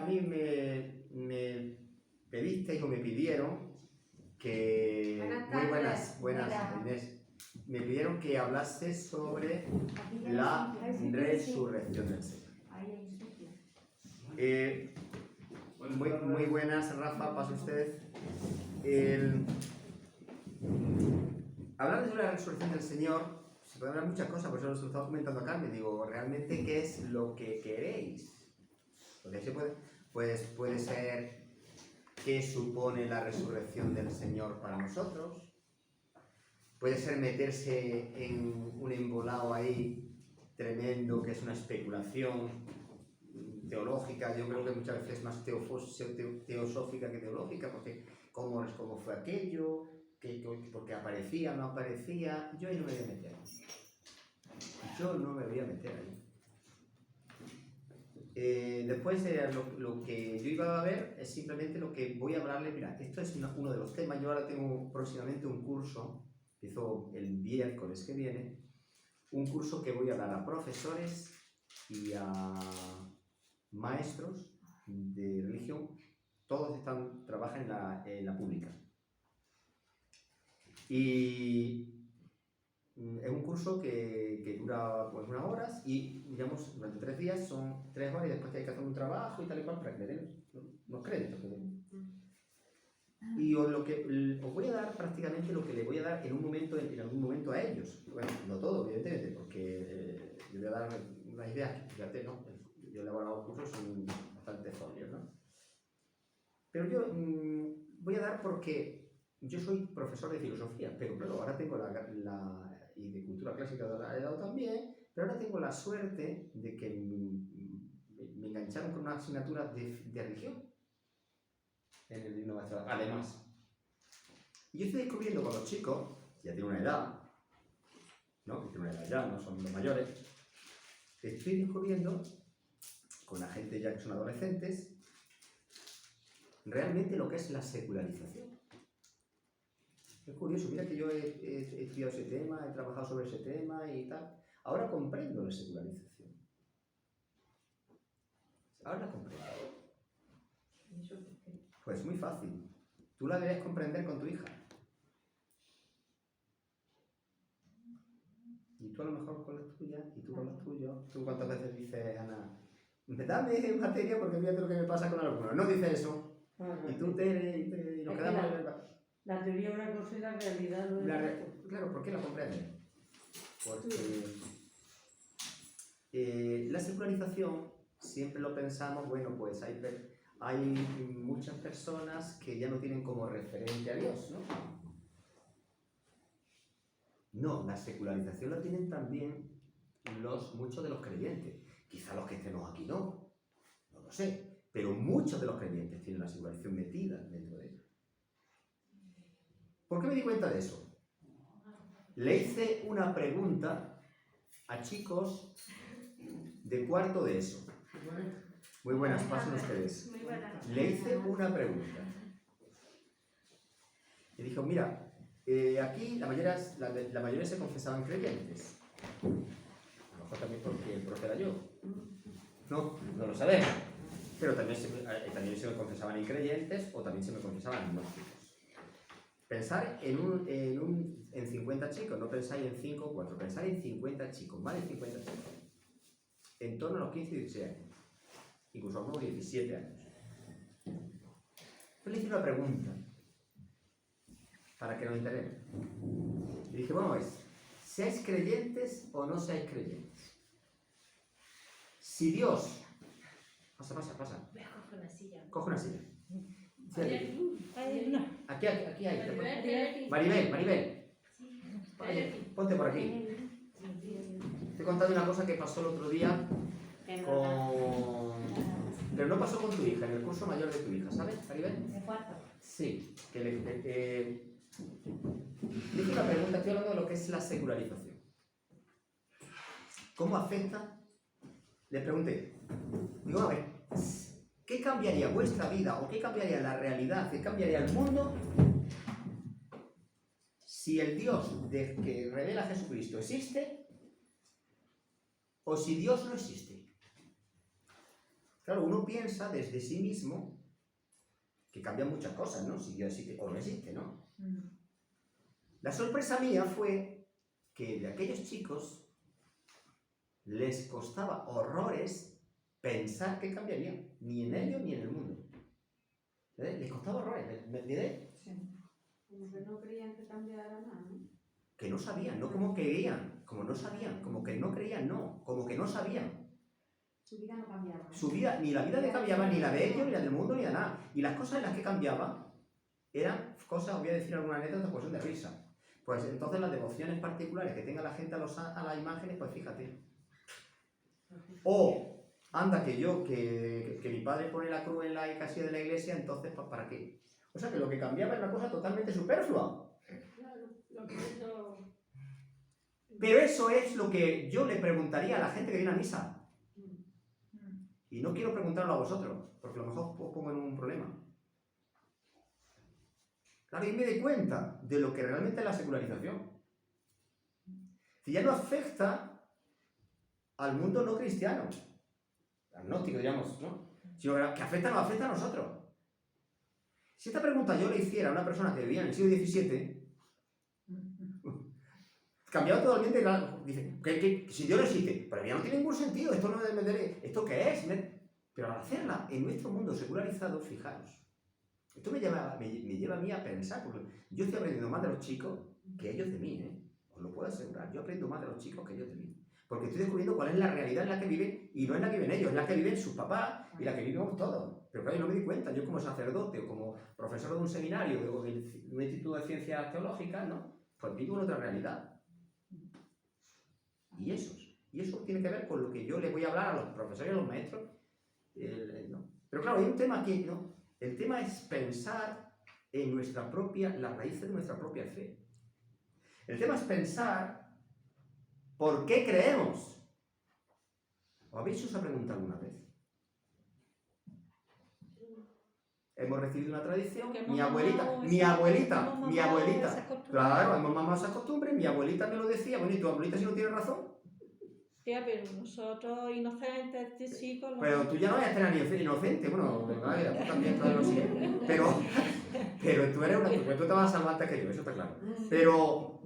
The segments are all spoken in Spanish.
mí me pedisteis o me pidieron que... Muy buenas, Inés. Me pidieron que hablase sobre la resurrección del Señor. Muy buenas, Rafa, pase usted. Hablar de la resurrección del Señor, se puede hablar muchas cosas, por eso lo estaba comentando acá, me digo, ¿realmente qué es lo que queréis? Porque se puede ser qué supone la resurrección del Señor para nosotros. Puede ser meterse en un embolado ahí tremendo, que es una especulación teológica. Yo creo que muchas veces es más teosófica que teológica, porque cómo fue aquello, porque aparecía, no aparecía. Yo ahí no me voy a meter. Yo no me voy a meter ahí. Después, lo que yo iba a ver es simplemente lo que voy a hablarle. Mira, esto es uno de los temas. Yo ahora tengo próximamente un curso, empiezo el miércoles que viene, un curso que voy a dar a profesores y a maestros de religión. Todos trabajan en la pública. Y es un curso que dura pues unas horas y, digamos, durante 3 días son 3 horas y después hay que hacer un trabajo y tal y cual para que le den los créditos. Y os voy a dar prácticamente lo que le voy a dar en algún momento a ellos. Bueno, no todo, evidentemente, porque yo voy a dar unas ideas que, fíjate, ¿no? Yo le he dado cursos son bastante folios, ¿no? Pero yo voy a dar porque yo soy profesor de filosofía, pero claro, ahora tengo y de cultura clásica la he dado también, pero ahora tengo la suerte de que me engancharon con una asignatura de religión en el digno bachillerato, además. Y yo estoy descubriendo con los chicos, que ya tienen una edad, ¿no? Que tienen una edad ya, no son los mayores, estoy descubriendo con la gente ya que son adolescentes, realmente lo que es la secularización. Es curioso, mira que yo he estudiado ese tema, he trabajado sobre ese tema y tal. Ahora comprendo la secularización. Ahora la comprendo. Pues muy fácil. Tú la debes comprender con tu hija. Y tú a lo mejor con las tuyas, y tú con los tuyos. ¿Tú cuántas veces dices, Ana, dame materia porque fíjate lo que me pasa con algunos? No dice eso. Y tú y nos quedamos... La teoría es una cosa y la realidad no es Claro, ¿por qué la comprendes? Porque la secularización siempre lo pensamos, bueno, pues hay muchas personas que ya no tienen como referente a Dios, ¿no? No, la secularización la tienen también muchos de los creyentes. Quizá los que estemos aquí no lo sé, pero muchos de los creyentes tienen la secularización metida dentro de ellos. ¿Por qué me di cuenta de eso? Le hice una pregunta a chicos de cuarto de ESO. Muy buenas, pasen ustedes. Muy buenas. Le hice una pregunta. Y dijo, mira, aquí la mayoría se confesaban creyentes. A lo mejor también porque el profe era yo. No lo sabemos. Pero también se me confesaban increyentes o también se me confesaban agnósticos. Pensar en 50 chicos, no pensáis en 5 o 4, pensáis en 50 chicos, más de 50 chicos. En torno a los 15 y 16 años. Incluso a unos 17 años. Yo le hice una pregunta para que nos enteremos. Y dije, bueno, ¿seáis creyentes o no seáis creyentes? Si Dios... Pasa. Voy a coger una silla. Coge una silla. Sí, aquí Maribel. hay. Maribel. Vale, ponte por aquí. Te he contado una cosa que pasó el otro día Pero no pasó con tu hija, en el curso mayor de tu hija, ¿sabes, Maribel? ¿De cuarto? Sí, que hice una pregunta, estoy hablando de lo que es la secularización. ¿Cómo afecta? Le pregunté, digo, a ver, ¿qué cambiaría vuestra vida o qué cambiaría la realidad, qué cambiaría el mundo si el Dios que revela a Jesucristo existe o si Dios no existe? Claro, uno piensa desde sí mismo que cambian muchas cosas, ¿no? Si Dios existe o no existe, ¿no? La sorpresa mía fue que de aquellos chicos les costaba horrores pensar que cambiarían, ni en ellos ni en el mundo. Les costaba horrores, ¿me entiendes? Sí. Como que no creían que cambiara nada, ¿no? Que no sabían, no como creían, como no sabían, como que no creían, no, como que no sabían. Su vida no cambiaba. Su vida, ni la vida de cambiaba, ni la de ellos, ni la del mundo, ni de nada. Y las cosas en las que cambiaba eran cosas, os voy a decir alguna anécdota, pues son de risa. Pues entonces las devociones particulares que tenga la gente a las imágenes, pues fíjate. O, anda que mi padre pone la cruz en la casilla de la iglesia, entonces, pues ¿para qué? O sea que lo que cambiaba era una cosa totalmente superflua. Claro, lo que hizo... Pero eso es lo que yo le preguntaría a la gente que viene a misa. Y no quiero preguntarlo a vosotros, porque a lo mejor os pongo en un problema. Claro, y me doy cuenta de lo que realmente es la secularización. Si ya no afecta al mundo no cristiano, agnóstico, digamos, ¿no? Sino que afecta, nos afecta a nosotros. Si esta pregunta yo le hiciera a una persona que vivía en el siglo XVII, cambiaba totalmente, dice, que si Dios no existe, pero ya no tiene ningún sentido, esto no debe, ¿esto qué es? Pero al hacerla en nuestro mundo secularizado, fijaros, esto me lleva a mí a pensar, porque yo estoy aprendiendo más de los chicos que ellos de mí, ¿eh? Os lo puedo asegurar, yo aprendo más de los chicos que ellos de mí. Porque estoy descubriendo cuál es la realidad en la que viven, y no es la que viven ellos, es la que viven sus papás y la que vivimos todos. Pero claro, yo no me di cuenta, yo como sacerdote o como profesor de un seminario o de un instituto de ciencias teológicas, ¿no? Pues vivo en otra realidad. Y eso tiene que ver con lo que yo le voy a hablar a los profesores y a los maestros. ¿No? Pero claro, hay un tema aquí, ¿no? El tema es pensar en las raíces de nuestra propia fe. El tema es pensar por qué creemos. ¿Os habéis hecho esa pregunta alguna vez? Hemos recibido una tradición, mi abuelita, claro, hemos mamado esa costumbre, mi abuelita me lo decía, bueno, ¿y tu abuelita si no tiene razón? Ya, pero nosotros inocentes, de chicos... Pero tú ya no eres tan inocente, bueno, tú también, claro, sí, pero tú eres tú te vas a salvar antes que yo, eso está claro. Pero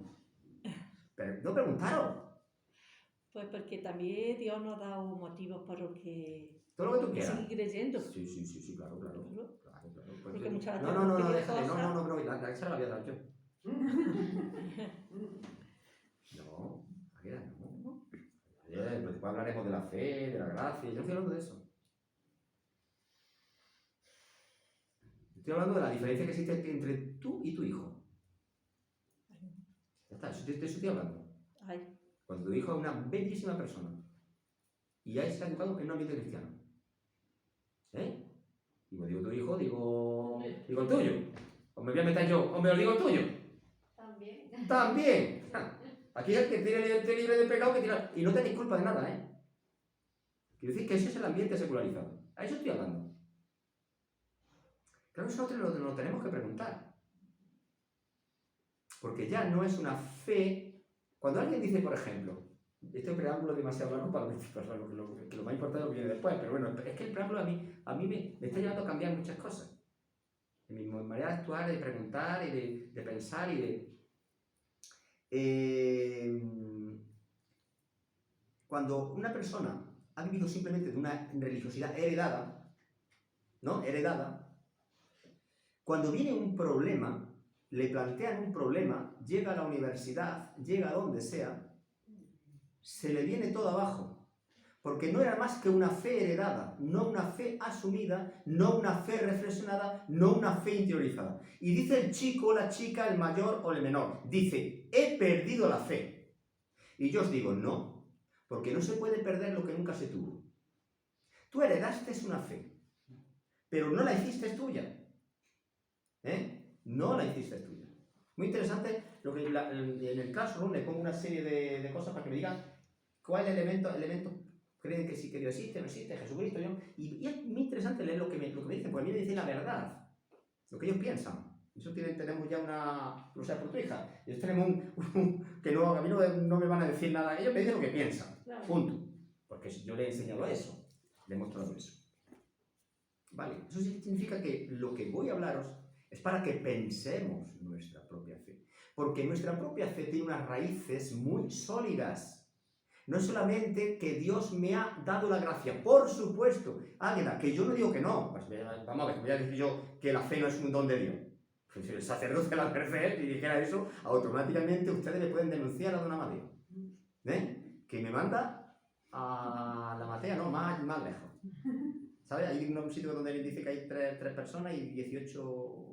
no preguntaron. Pues porque también Dios nos ha dado motivos para lo que... Todo lo que tú quieras. Seguir creyendo. Sí, claro. Pues, Porque muchas no, déjale, no, esa la voy a dar yo. No, Águeda, no. Después hablaremos de la fe, de la gracia, yo no estoy hablando de eso. Estoy hablando de la diferencia que existe entre tú y tu hijo. Ya está, eso estoy hablando. Ay. Cuando tu hijo es una bellísima persona y ya se ha educado en un ambiente cristiano. ¿Eh? Y cuando digo tu hijo, digo el tuyo. O me voy a meter yo, o me lo digo el tuyo. También. Aquí es el que tiene libre de pecado que tira. Y no tenéis culpa de nada, ¿eh? Quiero decir que ese es el ambiente secularizado. A eso estoy hablando. Claro, eso nosotros lo tenemos que preguntar. Porque ya no es una fe. Cuando alguien dice, por ejemplo, este preámbulo es demasiado largo para que lo más importante es lo que viene después, pero bueno, es que el preámbulo a mí me está llevando a cambiar muchas cosas. En mi manera de actuar, de preguntar y de pensar y de... Cuando una persona ha vivido simplemente de una religiosidad heredada, ¿no? Heredada, cuando viene un problema, le plantean un problema, llega a la universidad, llega a donde sea, se le viene todo abajo. Porque no era más que una fe heredada, no una fe asumida, no una fe reflexionada, no una fe interiorizada. Y dice el chico o la chica, el mayor o el menor, dice, he perdido la fe. Y yo os digo, no, porque no se puede perder lo que nunca se tuvo. Tú heredaste una fe, pero no la hiciste tuya. No la hiciste tuya. Muy interesante, lo que en el Classroom le pongo una serie de cosas para que me digan cuál elemento creen que sí que Dios existe, no existe, Jesucristo, ¿no? Y es muy interesante leer lo que me dicen, porque a mí me dicen la verdad, lo que ellos piensan. Eso tenemos ya una... O sea, por tu hija. Ellos tenemos que no, a mí no me van a decir nada, ellos me dicen lo que piensan, punto. Porque yo le he enseñado eso, le he mostrado eso. ¿Vale? Eso significa que lo que voy a hablaros es para que pensemos nuestra propia fe. Porque nuestra propia fe tiene unas raíces muy sólidas. No es solamente que Dios me ha dado la gracia, por supuesto. Águeda, que yo no digo que no. Pues vamos a ver, voy a decir yo que la fe no es un don de Dios. Pues si el sacerdote de la Merced y dijera eso, automáticamente ustedes le pueden denunciar a don Amadeo. Que me manda a la Matea, no, más lejos. ¿Sabes? Hay un sitio donde dice que hay 3 personas y 18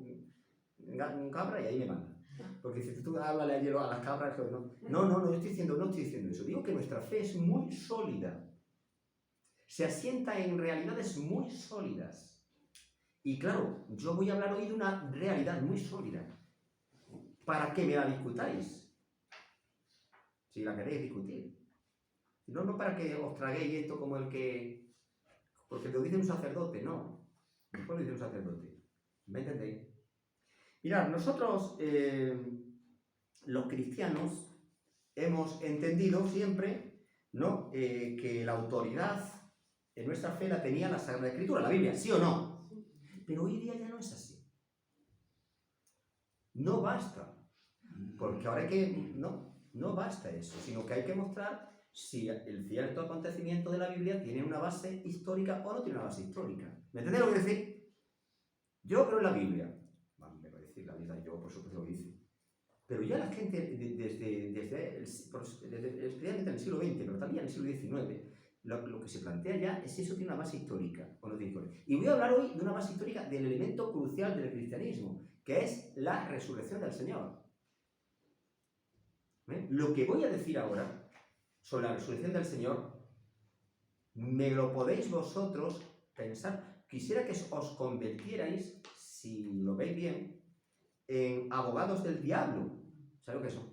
cabras y ahí me manda. Porque si tú háblale a las cabras, no, yo estoy diciendo eso. Digo que nuestra fe es muy sólida. Se asienta en realidades muy sólidas. Y claro, yo voy a hablar hoy de una realidad muy sólida. Para que me la discutáis. Si la queréis discutir. No para que os traguéis esto como el que... Porque te lo dice un sacerdote, no. Después lo dice un sacerdote. ¿Me entendéis? Mirad, nosotros, los cristianos, hemos entendido siempre, ¿no? Que la autoridad en nuestra fe la tenía la Sagrada Escritura, la Biblia, ¿sí o no? Pero hoy día ya no es así. No basta. Porque ahora hay que... No basta eso, sino que hay que mostrar si el cierto acontecimiento de la Biblia tiene una base histórica o no tiene una base histórica. ¿Me entendéis lo que decir? Yo creo en la Biblia. Me puede decir la Biblia, yo por supuesto lo dice. Pero ya la gente, especialmente en el siglo XX, pero también en el siglo XIX, lo que se plantea ya es si eso tiene una base histórica o no tiene histórica. Y voy a hablar hoy de una base histórica del elemento crucial del cristianismo, que es la resurrección del Señor. Lo que voy a decir ahora sobre la resurrección del Señor, me lo podéis vosotros pensar. Quisiera que os convirtierais, si lo veis bien, en abogados del diablo. ¿Sabes lo que son?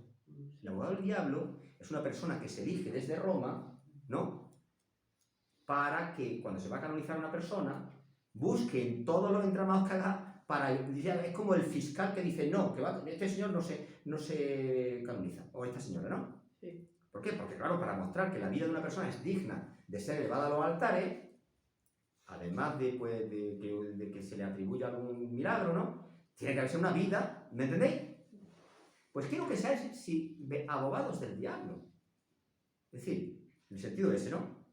El abogado del diablo es una persona que se elige desde Roma, ¿no? Para que cuando se va a canonizar a una persona, busquen todos los entramados que haga para... Es como el fiscal que dice, no, que este señor no se canoniza, o esta señora, ¿no? Sí. ¿Por qué? Porque claro, para mostrar que la vida de una persona es digna de ser elevada a los altares, además de que se le atribuya algún milagro, ¿no? Tiene que haberse una vida, ¿me entendéis? Pues quiero que seáis abogados del diablo. Es decir, en el sentido ese, ¿no?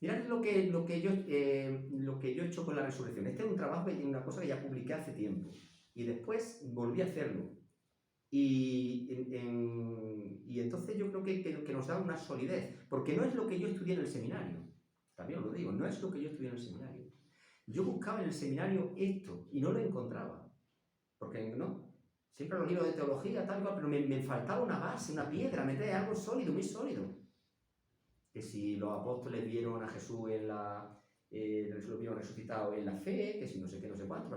Mirad lo que yo he hecho con la resurrección. Este es un trabajo y una cosa que ya publiqué hace tiempo. Y después volví a hacerlo. Y entonces yo creo que nos da una solidez. Porque no es lo que yo estudié en el seminario. También os lo digo, no es lo que yo estudié en el seminario. Yo buscaba en el seminario esto y no lo encontraba. Porque no, siempre los libros de teología, tal cual, pero me faltaba una base, una piedra, meter algo sólido, muy sólido. Que si los apóstoles vieron a Jesús lo vieron resucitado en la fe, que si no sé qué, no sé cuánto, pero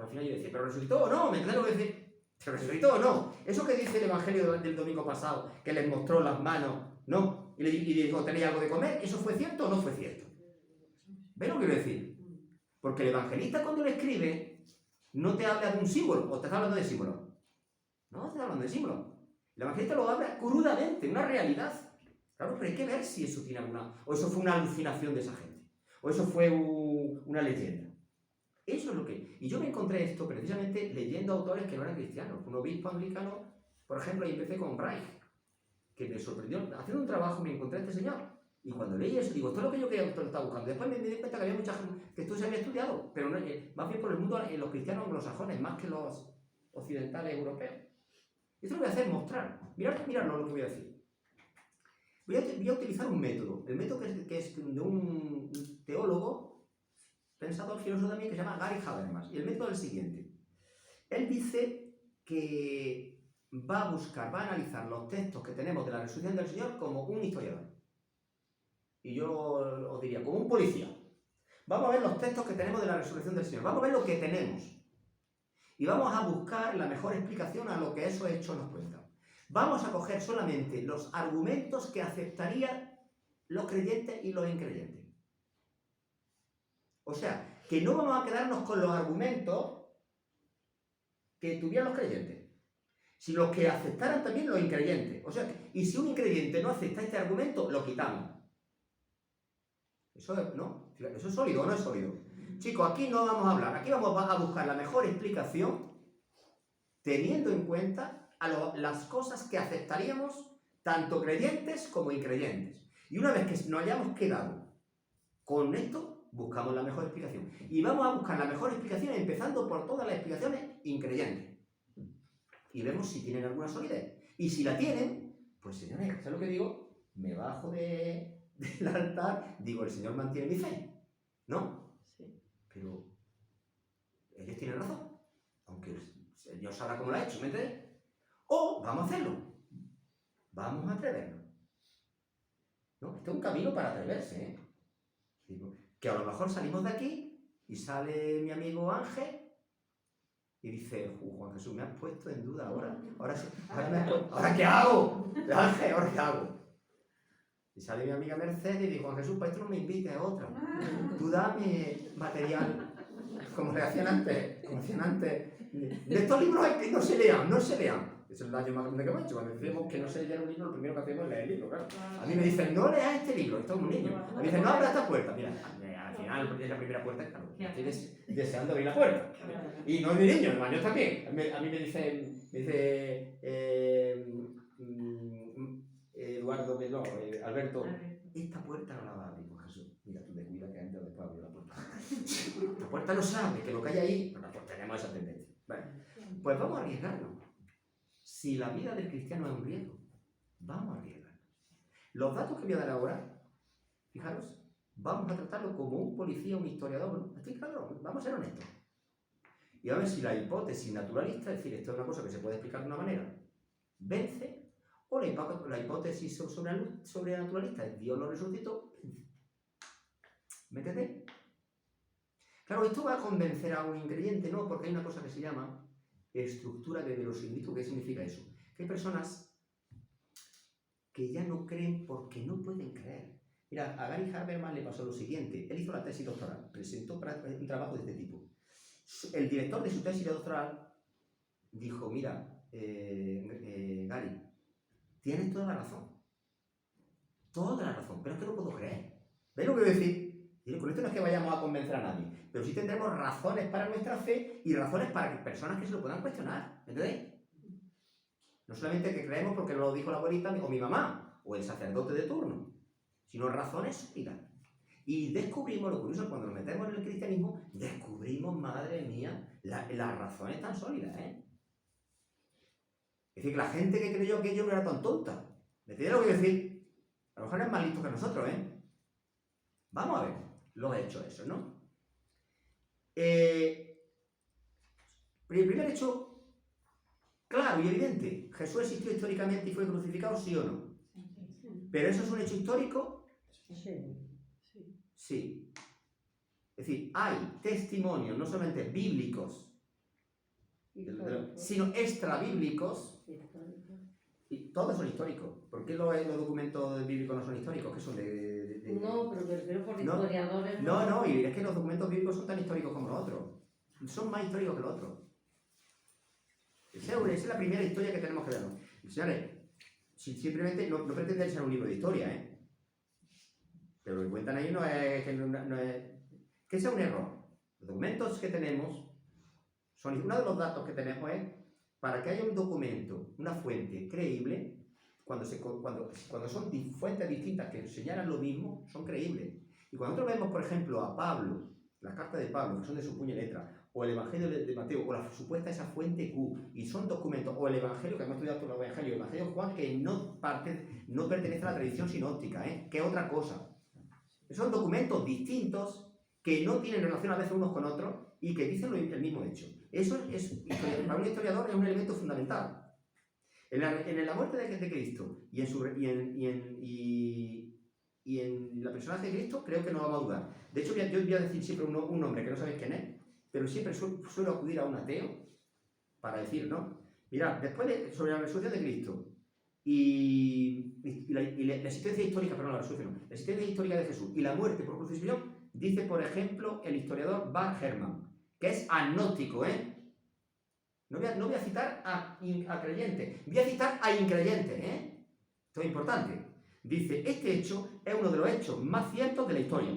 al final yo decía, ¿pero resucitó o no? ¿Me entiendes lo que decir? ¿Pero resucitó o no? Eso que dice el Evangelio del domingo pasado, que les mostró las manos, ¿no? Y le dijo, ¿tenéis algo de comer? ¿Eso fue cierto o no fue cierto? ¿Ves lo que quiero decir? Porque el evangelista cuando le escribe, no te habla de un símbolo, o te está hablando de símbolo. No, te está hablando de símbolo. El evangelista lo habla crudamente, una realidad. Claro, pero hay que ver si eso tiene o eso fue una alucinación de esa gente, o eso fue una leyenda. Eso es lo que... Y yo me encontré esto precisamente leyendo autores que no eran cristianos. Un obispo anglicano, por ejemplo, y empecé con Reich, que me sorprendió. Haciendo un trabajo me encontré a este señor. Y cuando leí eso, digo, esto es lo que yo quería estar buscando. Después me di cuenta que había mucha gente que esto se había estudiado, pero no, más bien por el mundo, los cristianos anglosajones, más que los occidentales europeos. Esto lo voy a hacer mostrar. Miradlo lo que voy a decir. Voy a utilizar un método. El método que es de un teólogo, pensador, filósofo también, que se llama Gary Habermas. Y el método es el siguiente. Él dice que va a analizar los textos que tenemos de la resurrección del Señor como un historiador. Y yo os diría, como un policía. Vamos a ver los textos que tenemos de la resurrección del Señor. Vamos a ver lo que tenemos. Y vamos a buscar la mejor explicación a lo que esos hechos nos cuentan. Vamos a coger solamente los argumentos que aceptarían los creyentes y los increyentes. O sea, que no vamos a quedarnos con los argumentos que tuvieran los creyentes, sino los que aceptaran también los increyentes. O sea, y si un increyente no acepta este argumento, lo quitamos. Eso es, ¿no? ¿Eso es sólido o no es sólido? Chicos, aquí no vamos a hablar, aquí vamos a buscar la mejor explicación teniendo en cuenta las cosas que aceptaríamos tanto creyentes como increyentes. Y una vez que nos hayamos quedado con esto, buscamos la mejor explicación. Y vamos a buscar la mejor explicación empezando por todas las explicaciones increyentes. Y vemos si tienen alguna solidez. Y si la tienen, pues señores, ¿sabes lo que digo? Me bajo del altar, digo, el Señor mantiene mi fe. ¿No? Sí. Pero ellos tienen razón. Aunque el Señor sabrá cómo lo ha hecho, ¿me entiendes? O vamos a hacerlo. Vamos a atrevernos. ¿No? Este es un camino para atreverse, ¿eh? Digo, que a lo mejor salimos de aquí y sale mi amigo Ángel y dice, Juan Jesús, me has puesto en duda ahora. ¿Ahora qué hago? Ángel, ¿ahora qué hago? Y sale mi amiga Mercedes y dice, Juan Jesús, para esto no me invites a otra. Tú dame material, como decían antes. De estos libros hay que no se lean. Ese es el daño más grande que hemos hecho. Cuando decimos que no se lea un libro, lo primero que hacemos es leer el libro, claro. A mí me dicen, no leas este libro, esto es un niño. A mí me dicen, no abras esta puerta. Mira, al final es la primera puerta, claro, estoy deseando abrir la puerta. Y no es mi niño, los niños también. A mí me dice Eduardo, no, Alberto, esta puerta no la va a abrir, pues Jesús. Mira, tú te cuidas que antes o después abrió la puerta. La puerta no sabe, que lo que hay ahí, pues tenemos esa tendencia. Bueno, pues vamos a arriesgarnos. Si la vida del cristiano es un riesgo, vamos a arriesgarnos. Los datos que voy a dar ahora, fijaros, vamos a tratarlo como un policía, un historiador, ¿no? Estoy claro, vamos a ser honestos. Y a ver si la hipótesis naturalista, es decir, esto es una cosa que se puede explicar de una manera, vence, o la hipótesis sobrenaturalista, es Dios lo resucitó, vence. ¿Me entendéis? Claro, esto va a convencer a un increyente, ¿no? Porque hay una cosa que se llama estructura de verosimilitud. ¿Qué significa eso? Que hay personas que ya no creen porque no pueden creer. Mira, a Gary Habermas le pasó lo siguiente. Él hizo la tesis doctoral, presentó un trabajo de este tipo. El director de su tesis doctoral dijo, mira, Gary, tienes toda la razón. Toda la razón, pero es que no puedo creer. ¿Veis lo que voy a decir? Y con esto no es que vayamos a convencer a nadie, pero sí tendremos razones para nuestra fe y razones para que personas que se lo puedan cuestionar. ¿Entendéis? No solamente que creemos porque nos lo dijo la abuelita o mi mamá o el sacerdote de turno, sino razones sólidas. Y descubrimos, lo curioso, cuando nos metemos en el cristianismo, descubrimos, madre mía, las razones tan sólidas, ¿eh? Es decir, que la gente que creyó que yo no era tan tonta. ¿Me entiendes lo que quiero decir? A lo mejor es más listo que nosotros, ¿eh? Vamos a ver los hechos esos, ¿no? Primer hecho, claro y evidente. Jesús existió históricamente y fue crucificado, ¿sí o no? ¿Pero eso es un hecho histórico? Sí. Es decir, hay testimonios no solamente bíblicos, sino extrabíblicos, y todos son históricos. ¿Por qué los documentos bíblicos no son históricos? ¿Qué son No, pero prefiero por No. historiadores. No, y es que los documentos bíblicos son tan históricos como los otros. Son más históricos que los otros. Esa es la primera historia que tenemos que vernos. Señores, simplemente no pretende ser un libro de historia, ¿eh? Pero lo que cuentan ahí no es que sea un error. Los documentos que tenemos son, uno de los datos que tenemos es, para que haya un documento, una fuente creíble, cuando son fuentes distintas que señalan lo mismo, son creíbles. Y cuando nosotros vemos, por ejemplo, a Pablo, las cartas de Pablo, que son de su puño y letra, o el Evangelio de Mateo, o la supuesta esa fuente Q, y son documentos, o el Evangelio, que hemos estudiado todo el Evangelio de Juan, que no pertenece a la tradición sinóptica, que es otra cosa. Son documentos distintos que no tienen relación a veces unos con otros y que dicen el mismo hecho. Eso para un historiador es un elemento fundamental. En la muerte de Cristo y en la personaje de Cristo creo que no vamos a dudar. De hecho, yo voy a decir siempre un nombre que no sabéis quién es, pero siempre suelo acudir a un ateo para decir, ¿no? Mirad, sobre la resurrección de Cristo y la existencia histórica, perdón, la resurrección, la existencia histórica de Jesús y la muerte por crucifixión, dice, por ejemplo, el historiador Bart Ehrman, que es agnóstico, ¿eh? No voy a citar a creyentes, voy a citar a increyentes, ¿eh? Esto es importante. Dice, este hecho es uno de los hechos más ciertos de la historia.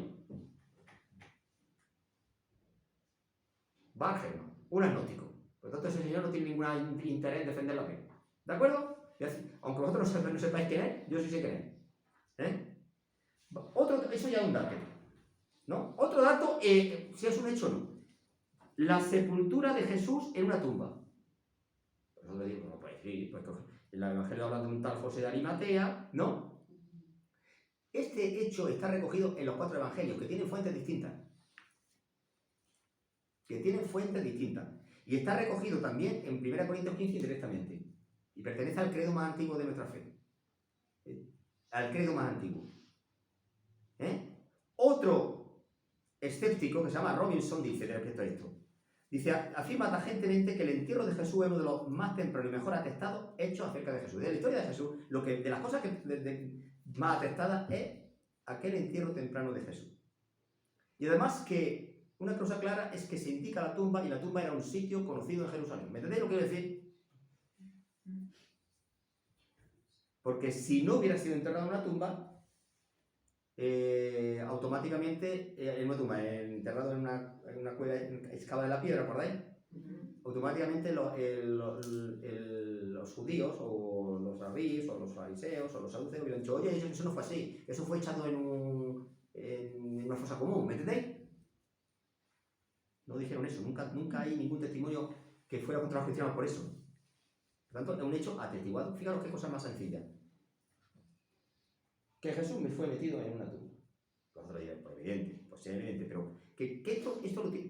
va al Génoma, un agnóstico. Por lo tanto, ese señor no tiene ningún interés en defender la fe. ¿De acuerdo? Aunque vosotros no sepáis quién es, yo sí sé quién es. Eso ya es un dato, ¿no? Otro dato, si es un hecho o no. La sepultura de Jesús en una tumba. Por eso le digo, no, pues sí, pues el Evangelio habla de un tal José de Arimatea, ¿no? Este hecho está recogido en los 4 evangelios, que tienen fuentes distintas. Y está recogido también en 1 Corintios 15 indirectamente. Y pertenece al credo más antiguo de nuestra fe. Al credo más antiguo. Otro escéptico, que se llama Robinson, dice respecto a esto. Dice, afirma tajantemente que el entierro de Jesús es uno de los más tempranos y mejor atestados hechos acerca de Jesús. De la historia de Jesús, de las cosas más atestadas es aquel entierro temprano de Jesús. Y además que una cosa clara es que se indica la tumba, y la tumba era un sitio conocido en Jerusalén. ¿Me entendéis lo que quiero decir? Porque si no hubiera sido enterrado en una tumba, automáticamente, en una tumba, enterrado en una cueva excavada de la piedra, ¿recordáis? Automáticamente los judíos, o los rabís, o los fariseos, o los saduceos hubieran dicho, oye, eso no fue así, eso fue echado en una fosa común, ¿me entendéis? No dijeron eso, nunca hay ningún testimonio que fuera contra los cristianos por eso. Por tanto, es un hecho atestiguado. Fijaros qué cosa más sencilla. Que Jesús me fue metido en una tumba. Vosotros diréis, pues evidente, pues es evidente, pero que esto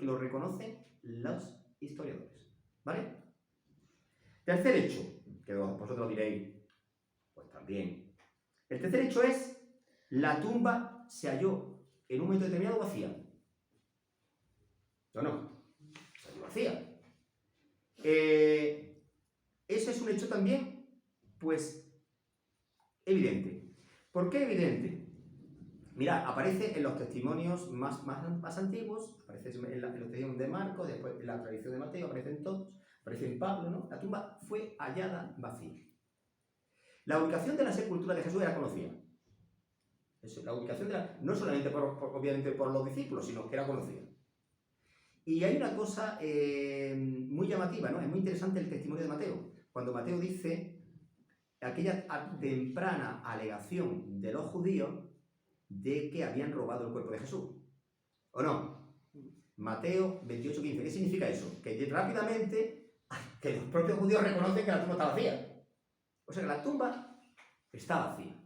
lo reconocen los historiadores. ¿Vale? Tercer hecho, que vosotros diréis, pues también. El tercer hecho es, la tumba se halló en un momento determinado vacía. ¿O no? Se halló vacía. Ese es un hecho también, pues, evidente. ¿Por qué evidente? Mirad, aparece en los testimonios más antiguos, aparece en los testimonios de Marcos, después en la tradición de Mateo, aparecen todos, aparece en Pablo, ¿no? La tumba fue hallada vacía. La ubicación de la sepultura de Jesús era conocida. La ubicación no solamente obviamente por los discípulos, sino que era conocida. Y hay una cosa muy llamativa, ¿no? Es muy interesante el testimonio de Mateo. Cuando Mateo dice aquella temprana alegación de los judíos de que habían robado el cuerpo de Jesús. ¿O no? Mateo 28:15. ¿Qué significa eso? Que rápidamente que los propios judíos reconocen que la tumba está vacía. O sea que la tumba está vacía.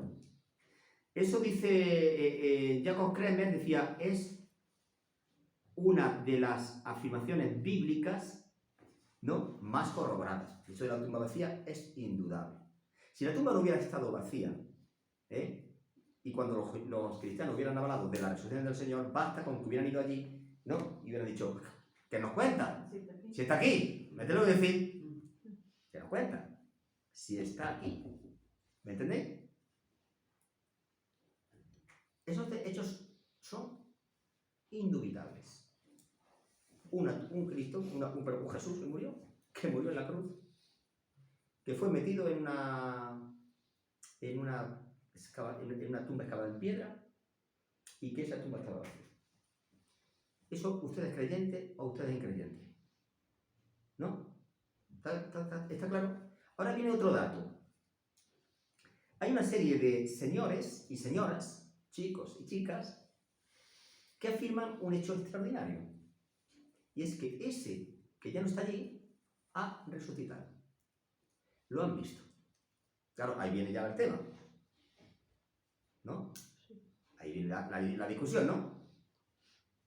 Eso dice Jacob Kremer, decía, es una de las afirmaciones bíblicas, ¿no?, más corroboradas. El hecho de la tumba vacía es indudable. Si la tumba no hubiera estado vacía, y cuando los cristianos hubieran hablado de la resurrección del Señor, basta con que hubieran ido allí, ¿no?, y hubieran dicho, ¿qué nos cuenta? Si está aquí, mételo a decir, ¿qué nos cuenta? Si está aquí. ¿Me entendéis? Esos hechos son indubitables. Un Cristo, un Jesús que murió en la cruz, que fue metido en una tumba excavada en piedra, y que esa tumba estaba vacía. ¿Eso usted es creyente o usted es increyente? ¿No? ¿Está claro? Ahora viene otro dato. Hay una serie de señores y señoras, chicos y chicas, que afirman un hecho extraordinario. Y es que ese que ya no está allí ha resucitado. Lo han visto. Claro, ahí viene ya el tema, ¿no? Ahí viene la discusión,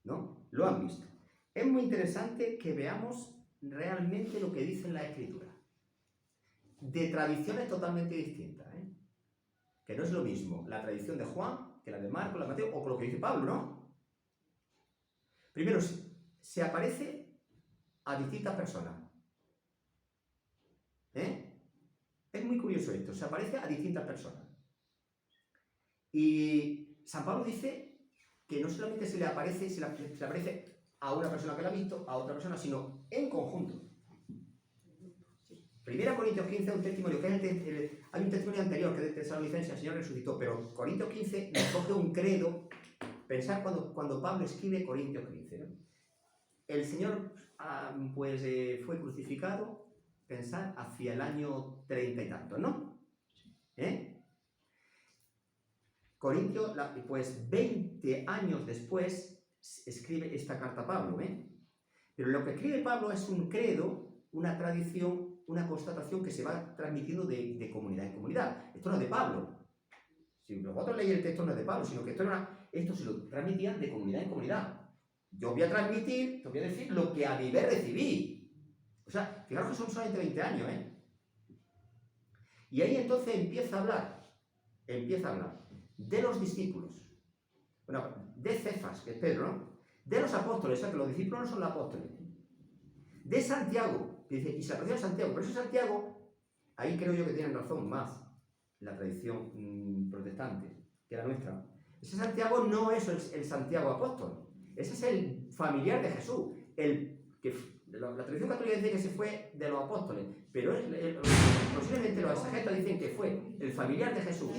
¿no? Lo han visto. Es muy interesante que veamos realmente lo que dice la Escritura. De tradiciones totalmente distintas, que no es lo mismo la tradición de Juan que la de Marcos, la de Mateo, o con lo que dice Pablo, ¿no? Primero, se aparece a distintas personas. Es muy curioso esto, se aparece a distintas personas. Y San Pablo dice que no solamente se le aparece a una persona que la ha visto, a otra persona, sino en conjunto. 1 Corintios 15 es un testimonio, hay un testimonio anterior que es de Tesalonicenses, el Señor resucitó, pero Corintios 15 nos coge un credo. Pensar cuando Pablo escribe Corintios 15, ¿no? el Señor pues, fue crucificado, pensad, hacia el año 30 y tanto, ¿no? Corintios, pues 20 años después escribe esta carta Pablo, Pero lo que escribe Pablo es un credo, una tradición, una constatación que se va transmitiendo de comunidad en comunidad. Esto no es de Pablo. Si vosotros leéis el texto no es de Pablo, sino que esto se lo transmitían de comunidad en comunidad. Yo voy a transmitir, te voy a decir lo que a mi vez recibí. O sea, fijaros que son solamente 20 años, Y ahí entonces empieza a hablar de los discípulos. Bueno, de Cefas, que es Pedro, ¿no? De los apóstoles, o sea, que los discípulos no son los apóstoles. De Santiago, que dice, y se refiere a Santiago, pero ese Santiago, ahí creo yo que tienen razón más la tradición protestante, que la nuestra. Ese Santiago no es el Santiago apóstol, ese es el familiar de Jesús, la tradición católica dice que se fue de los apóstoles, pero posiblemente los exegetas dicen que fue el familiar de Jesús,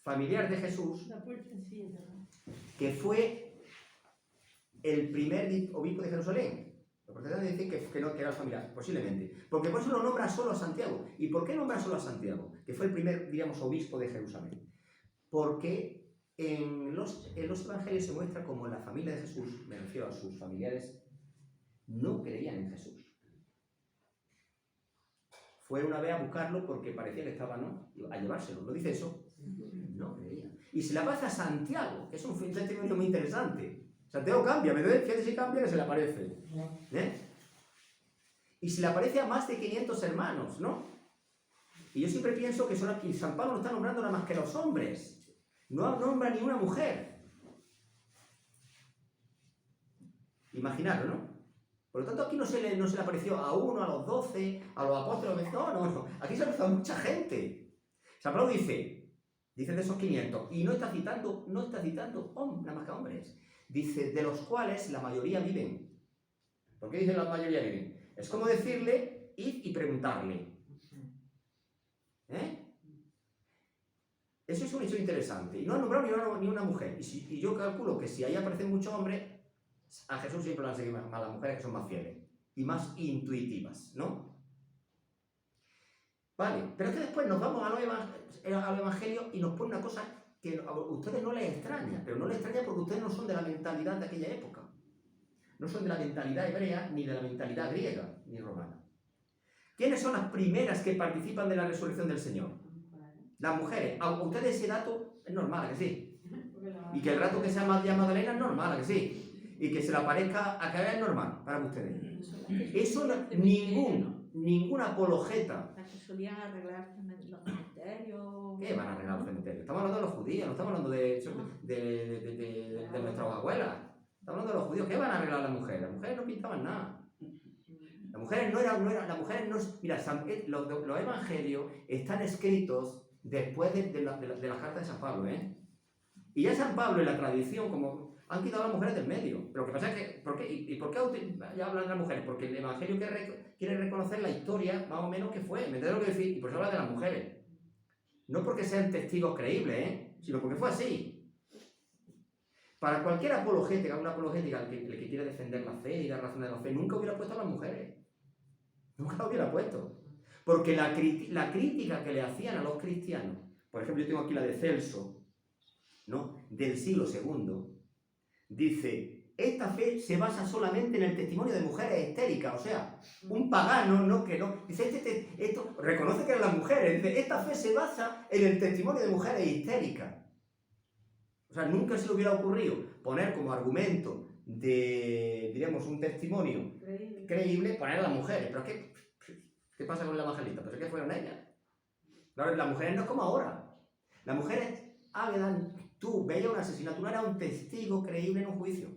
familiar de Jesús, que fue el primer obispo de Jerusalén. Los protestantes dicen que no, que era el familiar, posiblemente. Porque por eso lo nombra solo a Santiago. ¿Y por qué nombra solo a Santiago? Que fue el primer, diríamos, obispo de Jerusalén. Porque en los evangelios se muestra como la familia de Jesús, me refiero a sus familiares, no creían en Jesús. Fue una vez a buscarlo porque parecía que estaba, ¿no?, a llevárselo. ¿No dice eso? No creían. Y se la pasa a Santiago, que es un sentimiento muy interesante. Santiago cambia, fíjate si cambia que se le aparece. Y se le aparece a más de 500 hermanos, ¿no? Y yo siempre pienso que San Pablo no está nombrando nada más que los hombres. No nombra ni una mujer. Imaginadlo, ¿no? Por lo tanto, aquí no se le apareció a uno, a los 12, a los apóstoles. No. Aquí se ha aparecido a mucha gente. San Pablo dice de esos 500, y no está citando nada más que hombres. Dice, de los cuales la mayoría viven. ¿Por qué dice la mayoría viven? Es como decirle, id y preguntarle. Eso es un hecho interesante. Y no ha nombrado ni una mujer. Y yo calculo que si ahí aparecen muchos hombres, a Jesús siempre le han seguido más las mujeres, que son más fieles y más intuitivas, ¿no? Vale, pero es que después nos vamos al Evangelio y nos pone una cosa que a ustedes no les extraña, pero no les extraña porque ustedes no son de la mentalidad de aquella época. No son de la mentalidad hebrea, ni de la mentalidad griega, ni romana. ¿Quiénes son las primeras que participan de la resurrección del Señor? Las mujeres. A ustedes ese dato es normal, ¿a que sí? Y que el rato que sea María Magdalena es normal, ¿a que sí? Y que se le aparezca a cada vez es normal para ustedes. Eso ninguna apologeta. Las que solían arreglar los cementerios. ¿Qué van a arreglar los cementerios? Estamos hablando de los judíos, no estamos hablando de nuestras abuelas. Estamos hablando de los judíos. ¿Qué van a arreglar las mujeres? Las mujeres no pintaban nada. Las mujeres mira, los evangelios están escritos después de la carta de San Pablo, Y ya San Pablo en la tradición, como han quitado a las mujeres del medio. Pero lo que pasa es que, ¿por qué ya hablan de las mujeres? Porque el evangelio quiere reconocer la historia, más o menos, que fue. ¿Me entiendes lo que decir? Y por eso habla de las mujeres. No porque sean testigos creíbles, sino porque fue así. Para cualquier apologética, una apologética, el que quiere defender la fe y dar razón de la fe, nunca hubiera puesto a las mujeres. Nunca la hubiera puesto. Porque la crítica que le hacían a los cristianos, por ejemplo, yo tengo aquí la de Celso, ¿no?, del siglo II, dice, esta fe se basa solamente en el testimonio de mujeres histéricas, o sea, un pagano, dice, esto reconoce que eran las mujeres, dice, esta fe se basa en el testimonio de mujeres histéricas. O sea, nunca se le hubiera ocurrido poner como argumento de, diríamos, un testimonio creíble, poner a las mujeres. Pero ¿qué pasa con la evangelista? ¿Pero qué fueron ellas? Claro, las mujeres no es como ahora. Las mujeres, tú veías un asesinato, no era un testigo creíble en un juicio.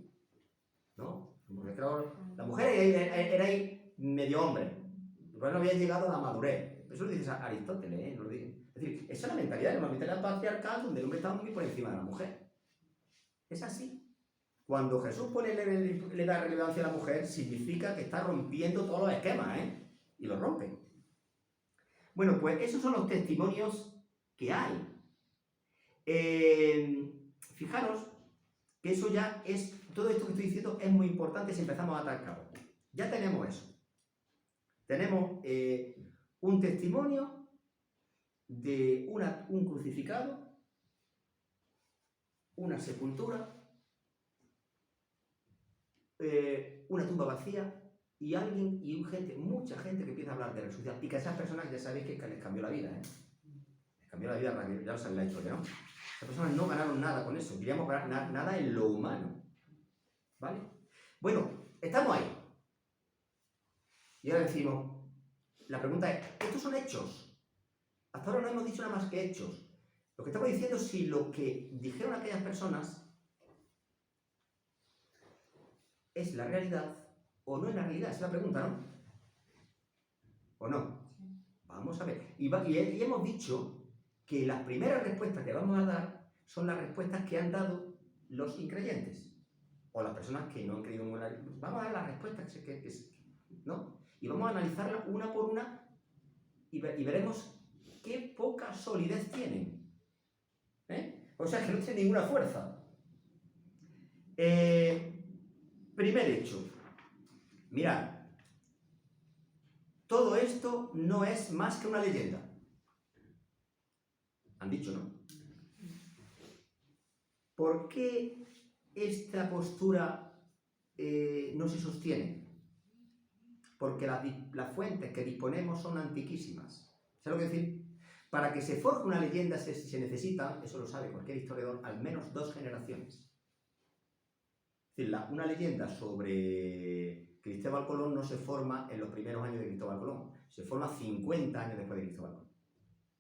¿No? Porque claro, la mujer era ahí medio hombre. Igual no había llegado a la madurez. Eso lo dice Aristóteles, ¿no lo dice? Es decir, esa es la mentalidad, una mentalidad patriarcal donde el hombre está muy por encima de la mujer. Es así. Cuando Jesús le da relevancia a la mujer, significa que está rompiendo todos los esquemas, y los rompe. Bueno, pues esos son los testimonios que hay. Fijaros que eso ya es todo esto que estoy diciendo es muy importante si empezamos a atar cabo. Ya tenemos eso. Tenemos un testimonio de un crucificado, una sepultura, una tumba vacía y mucha gente que empieza a hablar de resucitación. Y que esas personas ya sabéis que les cambió la vida, ¿eh? Les cambió la vida, ya lo sabéis la historia, ¿no? Esas personas no ganaron nada con eso, queríamos ganar nada en lo humano. ¿Vale? Bueno, estamos ahí. Y ahora decimos, la pregunta es, ¿estos son hechos? Hasta ahora no hemos dicho nada más que hechos. Lo que estamos diciendo es si lo que dijeron aquellas personas es la realidad o no es la realidad. Esa es la pregunta, ¿no? ¿O no? Vamos a ver. Y hemos dicho que las primeras respuestas que vamos a dar son las respuestas que han dado los increyentes. O las personas que no han creído en la... Vamos a dar las respuestas ¿no? Y vamos a analizarlas una por una y veremos qué poca solidez tienen. O sea, que no tienen ninguna fuerza. Primer hecho. Mirad. Todo esto no es más que una leyenda. Han dicho, ¿no? ¿Por qué esta postura no se sostiene? Porque las fuentes que disponemos son antiquísimas. ¿Sabes lo que decir? Para que se forje una leyenda se necesita, eso lo sabe cualquier historiador, al menos 2 generaciones. Es decir, una leyenda sobre Cristóbal Colón no se forma en los primeros años de Cristóbal Colón, se forma 50 años después de Cristóbal Colón.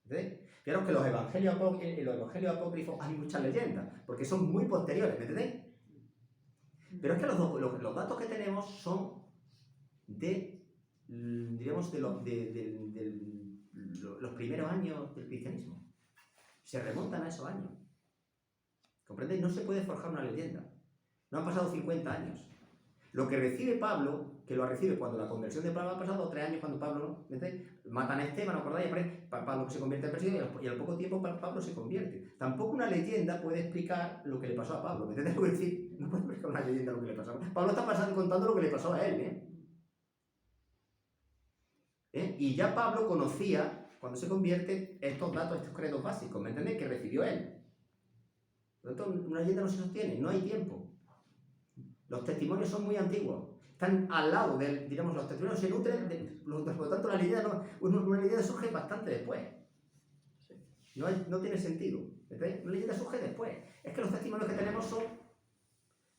¿Entendéis? Fijaros que en los evangelios apócrifos hay muchas leyendas, porque son muy posteriores, ¿me entendéis? Pero es que los datos que tenemos son diríamos, de los primeros años del cristianismo. Se remontan a esos años. ¿Comprendéis? No se puede forjar una leyenda. No han pasado 50 años. Lo que recibe Pablo, que lo recibe cuando la conversión de Pablo ha pasado 3 años cuando Pablo, ¿no? ¿Entendéis? Matan a Esteban, ¿acordáis? Pablo que se convierte en presidente y al poco tiempo Pablo se convierte. Tampoco una leyenda puede explicar lo que le pasó a Pablo. ¿Me entendéis lo que decir? No puede explicar una leyenda lo que le pasó a Pablo. Pablo está contando lo que le pasó a él, ¿eh? Y ya Pablo conocía, cuando se convierte, estos datos, estos credos básicos, ¿me entendéis? Que recibió él. Por lo tanto, una leyenda no se sostiene, no hay tiempo. Los testimonios son muy antiguos, están al lado del, digamos, los testimonios se nutren, por lo tanto una leyenda surge bastante después. No tiene sentido. ¿Entendéis? Una leyenda surge después. Es que los testimonios que tenemos son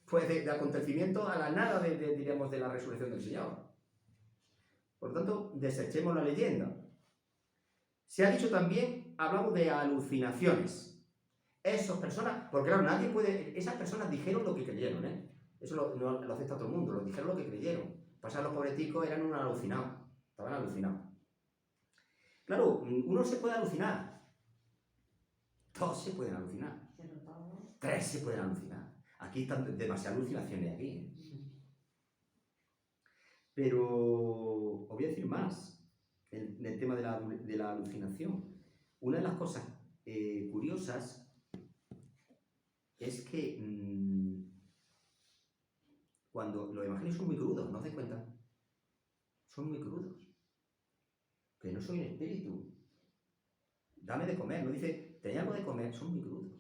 pues, de acontecimientos a la nada digamos, de la resurrección del Señor. Por lo tanto, desechemos la leyenda. Se ha dicho también, hablamos de alucinaciones. Esas personas, porque claro, esas personas dijeron lo que creyeron, ¿eh? Eso lo acepta todo el mundo, lo dijeron lo que creyeron. Pasar los pobreticos eran un alucinado, estaban alucinados. Claro, uno se puede alucinar. 2 se pueden alucinar. 3 se pueden alucinar. Aquí están demasiadas alucinaciones aquí, ¿eh? Pero os voy a decir más en el tema de la alucinación. Una de las cosas curiosas es que cuando los evangelios son muy crudos, ¿no os dais cuenta? Son muy crudos. Que no soy un espíritu. Dame de comer. No dice, tenía algo de comer. Son muy crudos.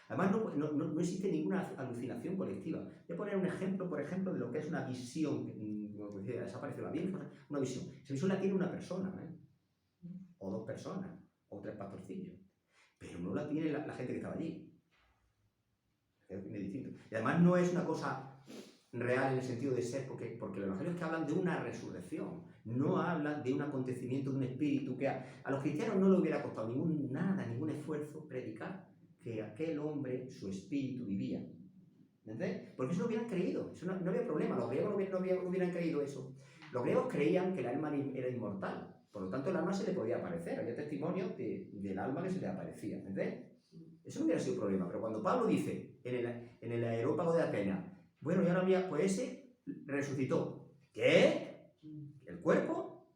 Además, no existe ninguna alucinación colectiva. Voy a poner un ejemplo, por ejemplo, de lo que es una visión. Como decía, desapareció la Virgen, una visión. Esa visión la tiene una persona, ¿eh? O 2 personas, o 3 pastorcillos. Pero no la tiene la gente que estaba allí. Es distinto. Y además no es una cosa real en el sentido de ser, porque los evangelios que hablan de una resurrección, no hablan de un acontecimiento, de un espíritu que a los cristianos no le hubiera costado ningún esfuerzo predicar que aquel hombre, su espíritu vivía. ¿Entendés? Porque eso no hubieran creído, eso no había problema, los griegos no hubieran creído eso. Los griegos creían que el alma era inmortal, por lo tanto el alma se le podía aparecer, había testimonios del alma que se le aparecía. ¿Entendés? Eso no hubiera sido problema, pero cuando Pablo dice en el Areópago de Atenas, bueno, ya no había, pues ese resucitó. ¿Qué? ¿El cuerpo?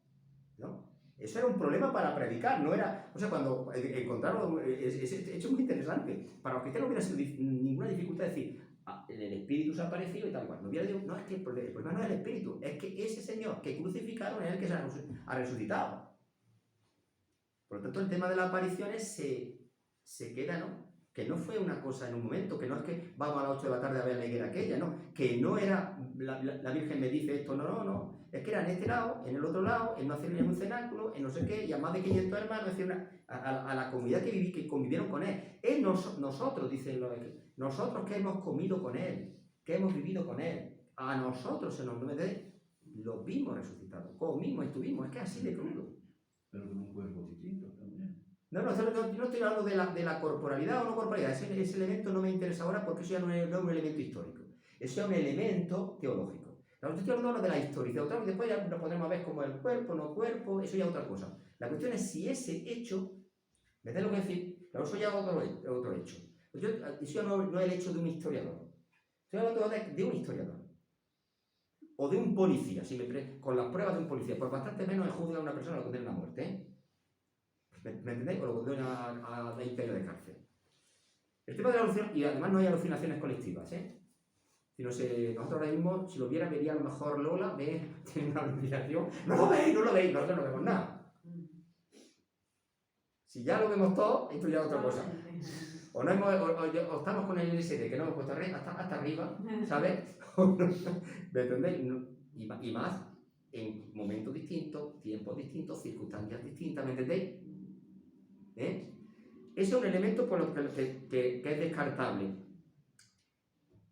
¿No? Eso era un problema para predicar, no era... O sea, cuando encontraron... Ese hecho muy interesante. Para los cristianos no hubiera sido ninguna dificultad decir, el espíritu se ha aparecido y tal cual. No, no, es que el problema no es el espíritu, es que ese Señor que crucificaron es el que se ha resucitado. Por lo tanto, el tema de las apariciones se queda, ¿no? Que no fue una cosa en un momento, que no es que vamos a las 8 de la tarde a ver la higuera aquella, no. Que no era, la Virgen me dice esto, no. Es que era en este lado, en el otro lado, en un cenáculo, en no sé qué, y a más de 500 hermanos, es decir, a la comunidad que convivieron con él. Nosotros, dicen los nosotros que hemos comido con él, que hemos vivido con él, a nosotros se nos lo vimos resucitado, comimos, estuvimos, es que así de crudo. Pero con un cuerpo distinto también. No, yo no estoy hablando de la corporalidad o no corporalidad, ese elemento no me interesa ahora porque eso ya no es un elemento histórico, eso es un elemento teológico. Yo estoy hablando de la historicidad, después ya lo podremos ver como el cuerpo, no cuerpo, eso ya es otra cosa. La cuestión es si ese hecho, ¿me entiendes lo que decir? Claro, eso ya es otro hecho. Eso no es el hecho de un historiador, estoy hablando de un historiador. O de un policía, con las pruebas de un policía, pues bastante menos el juzga a una persona lo condena a la muerte, ¿eh? ¿Me entendéis? O lo condena a 20 años de cárcel. El tema de la alucinación, y además no hay alucinaciones colectivas, ¿eh? Nosotros ahora mismo, si lo viera, vería a lo mejor Lola, tiene una alucinación, no lo veis, nosotros no vemos nada. Si ya lo vemos todo, esto ya es otra cosa. O estamos con el LSD, que no hemos puesto hasta arriba, ¿sabes? ¿Me entendéis? Y más en momentos distintos, tiempos distintos, circunstancias distintas, ¿me entendéis? Ese es un elemento por lo que es descartable.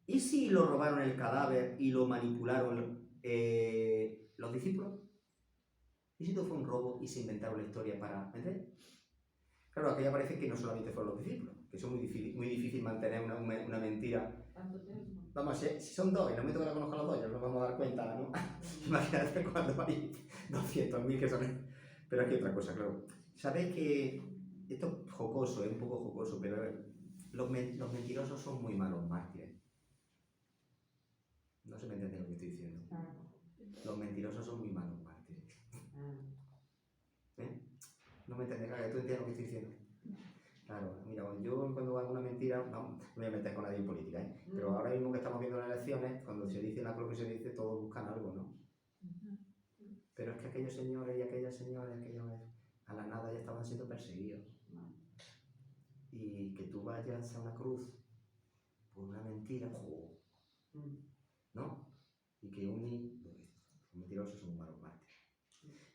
¿Y si lo robaron el cadáver y lo manipularon los discípulos? ¿Y si esto fue un robo y se inventaron la historia para... ¿entendéis? Claro, aquí aparece que no solamente fueron los discípulos, que eso es muy difícil mantener una mentira. Vamos, si son dos, en el momento que la conozcan los dos, ya nos vamos a dar cuenta, ¿no? Imagínate cuando hay 200.000 que son... Pero aquí otra cosa, claro. Sabéis que esto es jocoso, es un poco jocoso, pero los mentirosos son muy malos mártires. No se me entiende lo que estoy diciendo. Los mentirosos son muy malos mártires. No me entiendes, claro, tú entiendes lo que estoy diciendo. Claro, mira, yo cuando hago una mentira, no me voy a meter con nadie en política, ¿eh? Pero ahora mismo que estamos viendo las elecciones, cuando se dice lo que se dice, todos buscan algo, ¿no? Pero es que aquellos señores y aquellas señoras, a la nada ya estaban siendo perseguidos. Y que tú vayas a una cruz por una mentira, ¿no? Y que los mentirosos son malos mártires.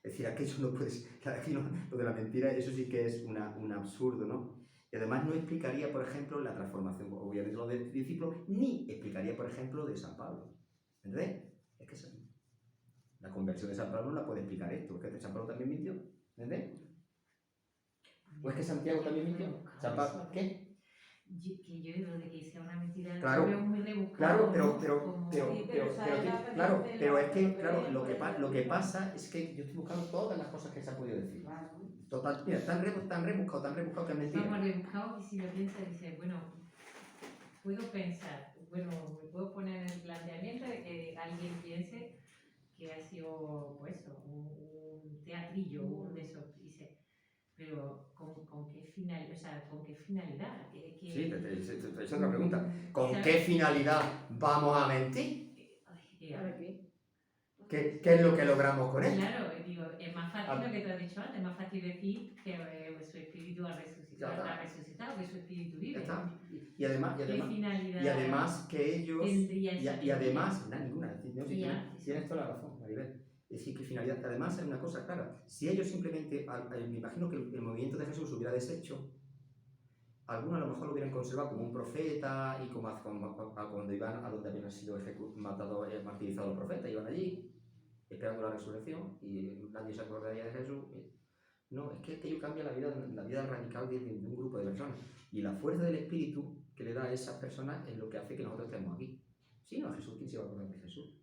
Es decir, aquello no puede ser, aquí no, lo de la mentira, eso sí que es un absurdo, ¿no? Y además no explicaría, por ejemplo, la transformación, obviamente, lo del discípulo, ni explicaría, por ejemplo, de San Pablo. ¿Entendés? Es que la conversión de San Pablo no la puede explicar esto, porque San Pablo también mintió, ¿entendés? ¿O es que Santiago también mintió? ¿San Pablo qué? Que yo digo de que sea una mentira, claro, lo veo muy rebuscado. Pero es que, claro, lo que pasa es que yo estoy buscando todas las cosas que se ha podido decir. Total, mira, tan rebuscado que es mentira. Vamos, rebuscado, que si lo piensas, dices, bueno, puedo pensar, bueno, me puedo poner en el planteamiento de que alguien piense que ha sido, pues, un teatrillo, un de esos, dice, pero ¿con qué finalidad? O sea, ¿con qué finalidad? Sí, te hice otra pregunta. ¿Con qué finalidad vamos a mentir? ¿Para qué? ¿Qué es lo que logramos con él? Claro, digo, es más fácil lo que te has dicho antes, es más fácil decir que su espíritu ha resucitado, que su espíritu vive. Ya está. Y además, ¿Qué además que ellos... tendría Y además, ninguna. Ya. Tienes toda la razón, Maribel. Es decir, que finalidad. Además, hay una cosa clara. Si ellos simplemente, me imagino que el movimiento de Jesús hubiera deshecho, algunos a lo mejor lo hubieran conservado como un profeta y como cuando iban a donde habían sido matados, martirizados los profetas, iban allí esperando la resurrección y nadie se acordaría de Jesús. No, es que aquello cambia la vida radical de un grupo de personas. Y la fuerza del Espíritu que le da a esas personas es lo que hace que nosotros estemos aquí. Si no, Jesús, ¿quién se va a acordar de Jesús?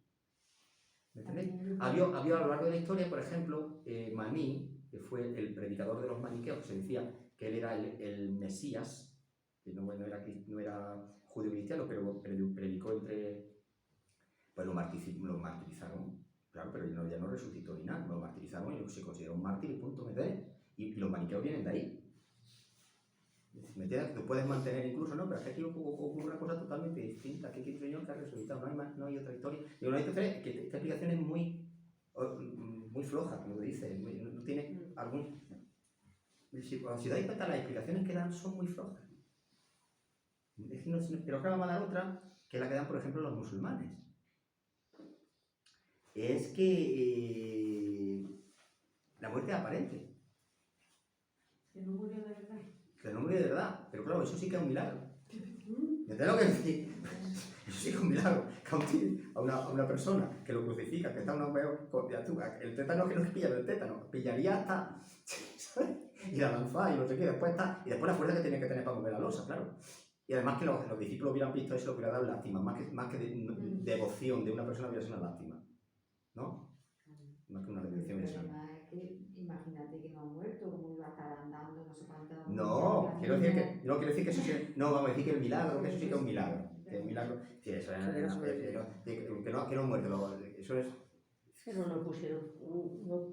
¿Me entendéis? Había a lo largo de la historia, por ejemplo, Maní, que fue el predicador de los maniqueos, que se decía que él era el Mesías, que no era judío cristiano, pero predicó entre... Pues lo martirizaron, claro, pero ya no resucitó ni nada, lo martirizaron y se consideró un mártir y punto, ¿me entendéis? Y los maniqueos vienen de ahí. ¿Me entiendes? Lo puedes mantener incluso, ¿no? Pero es que aquí ocurre una cosa totalmente distinta. Aquí hay un señor que ha resucitado, no hay, más, no hay otra historia. Y una historia que esta explicación es muy floja, como dice, no tiene algún... Si os dais cuenta, las explicaciones que dan son muy flojas. Pero ahora vamos a dar otra, que es la que dan, por ejemplo, los musulmanes. Es que la muerte es aparente. Que no murió de verdad. Que no murió de verdad. Pero claro, eso sí que es un milagro. ¿Me entiendes lo que decir? Eso sí que es un milagro. Que a una persona que lo crucifica, que está una el tétano que no es pilla el tétano, pillaría hasta... y la lanza y no sé qué, después la fuerza que tiene que tener para mover la losa, claro. Y además que los discípulos hubieran visto eso, lo hubiera dado lástima, más que devoción de una persona hubiera sido una lástima, ¿no? Más que una devoción El eso. problema es que imagínate que no ha muerto, como iba a estar andando, no sé cuántas... No, quiero decir que eso sí, no, vamos a decir que el milagro, que eso sí que es un milagro. Que un milagro, sí, eso es, que no ha muerto, eso es... Pero no pusieron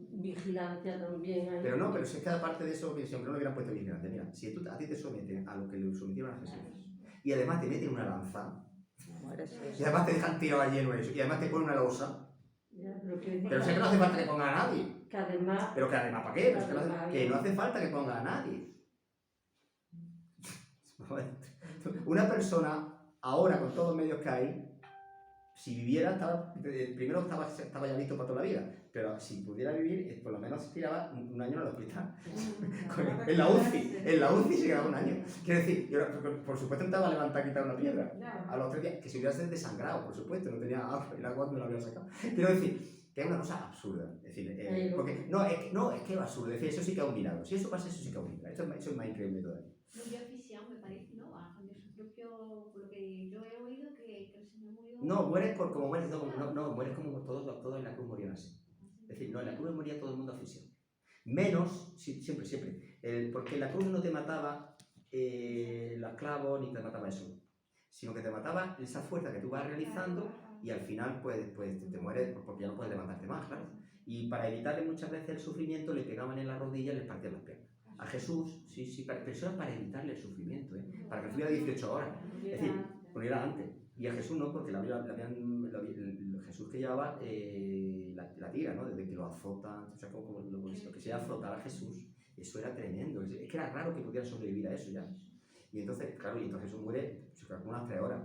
vigilancia también ahí. Pero no, pero si es que aparte de eso, que siempre no le hubieran puesto vigilante. Mira, si a ti te someten a lo que le sometieron a Jesús, y además te meten una lanza, y además te dejan tirado allí en eso, y además te ponen una losa, Ya, pero sé que no hace falta que pongan a nadie. Que además... Pero que además, ¿para qué? Pero es que no hace falta que pongan a nadie. Una persona, ahora con todos los medios que hay, si viviera, primero estaba ya listo para toda la vida, pero si pudiera vivir, por lo menos tiraba un año en el hospital. En la UCI se quedaba un año. Quiero decir, yo, por supuesto estaba a levantar y quitar una piedra. A los 3 días, que se hubiera desangrado, por supuesto, no tenía agua, el agua me lo había sacado. Quiero decir, que es una cosa absurda. Es decir, porque, es que es absurdo. Es decir, eso sí que es un milagro. Si eso pasa, eso sí que es un milagro. Eso es más increíble todavía. Murió asfixiado, me parece, ¿no? De su propio, por lo que yo he oído, que el Señor murió... No, mueres como mueres, mueres como todos en la cruz morían así. Es decir, no, en la cruz moría todo el mundo asfixiado. Menos, siempre, porque en la cruz no te mataba los clavos ni te mataba eso, sino que te mataba esa fuerza que tú vas realizando y al final pues te mueres porque ya no puedes levantarte más, claro. Y para evitarle muchas veces el sufrimiento le pegaban en la rodilla y les partían las piernas. A Jesús, pero eso era para evitarle el sufrimiento, para que estuviera 18 horas. Es decir, muriera antes. Y a Jesús no, porque Jesús que llevaba la tira, ¿no? Desde que lo azotan, o sea, como lo que se azotar a Jesús, eso era tremendo. Es que era raro que pudiera sobrevivir a eso ya. Y entonces, claro, Jesús muere, se calcula unas 3 horas.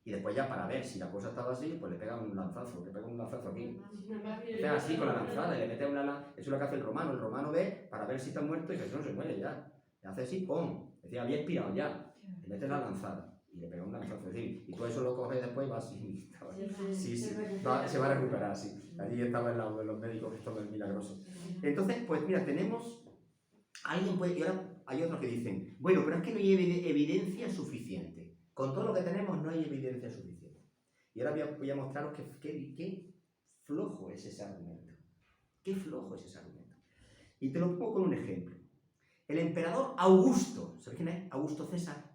Y después ya para ver si la cosa estaba así, pues le pegan un lanzazo, aquí. Le pegan así con la lanzada y le mete una lanza. Eso es lo que hace el romano. El romano ve para ver si está muerto y Jesús no se muere ya. Le hace así, ¡pum! Es decir, había expirado ya. Le mete la lanzada. Y le pega un lanzazo, es decir, y tú eso lo coges después y vas así, se va a recuperar, sí. Allí estaba el lado de los médicos, esto es milagroso. Entonces, pues mira, y ahora hay otros que dicen, bueno, pero es que no hay evidencia suficiente. Con todo lo que tenemos no hay evidencia suficiente. Y ahora voy a mostraros qué flojo es ese argumento. Qué flojo es ese argumento. Y te lo pongo con un ejemplo. El emperador Augusto, ¿sabes quién es? Augusto César.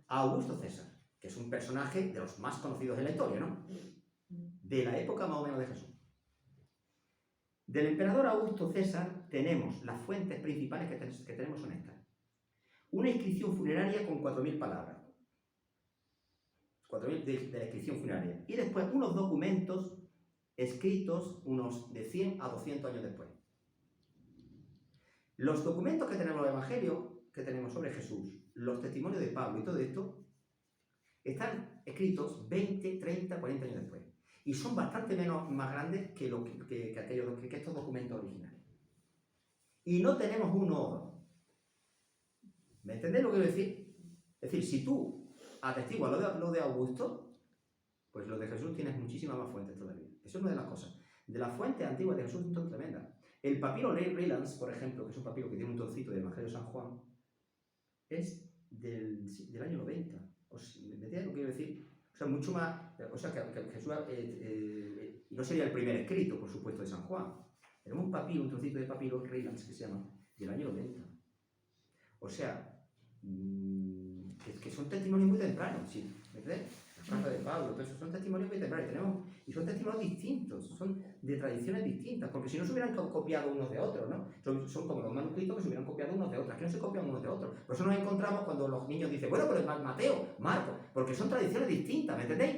Augusto César, que es un personaje de los más conocidos de la historia, ¿no? De la época más o menos de Jesús. Del emperador Augusto César tenemos las fuentes principales que tenemos son estas. Una inscripción funeraria con 4.000 palabras. 4.000 de la inscripción funeraria. Y después unos documentos escritos unos de 100 a 200 años después. Los documentos que tenemos en el Evangelio, que tenemos sobre Jesús, los testimonios de Pablo y todo esto, están escritos 20, 30, 40 años después. Y son bastante más grandes que estos documentos originales. Y no tenemos uno o dos. ¿Me entendéis lo que quiero decir? Es decir, si tú atestiguas lo de Augusto, pues lo de Jesús tienes muchísimas más fuentes todavía. Eso es una de las cosas. De las fuentes antiguas de Jesús son tremendas. El papiro Relans, por ejemplo, que es un papiro que tiene un trocito del Evangelio de San Juan, es del año 90. ¿Me entiendes lo que quiero decir? O sea, mucho más... O sea, que Jesús... no sería el primer escrito, por supuesto, de San Juan. Tenemos un papiro, un trocito de papiro Relans, que se llama, del año 90. O sea, que son testimonios muy tempranos, ¿sí? ¿Me entiendes? carta de Pablo, todo eso son testimonios contemporáneos, tenemos, y son testimonios distintos, son de tradiciones distintas, porque si no se hubieran copiado unos de otros, ¿no? Son como los manuscritos que se hubieran copiado unos de otros, que no se copian unos de otros. Por eso nos encontramos cuando los niños dicen, bueno, pero es Mateo, Marco, porque son tradiciones distintas, ¿me entendéis?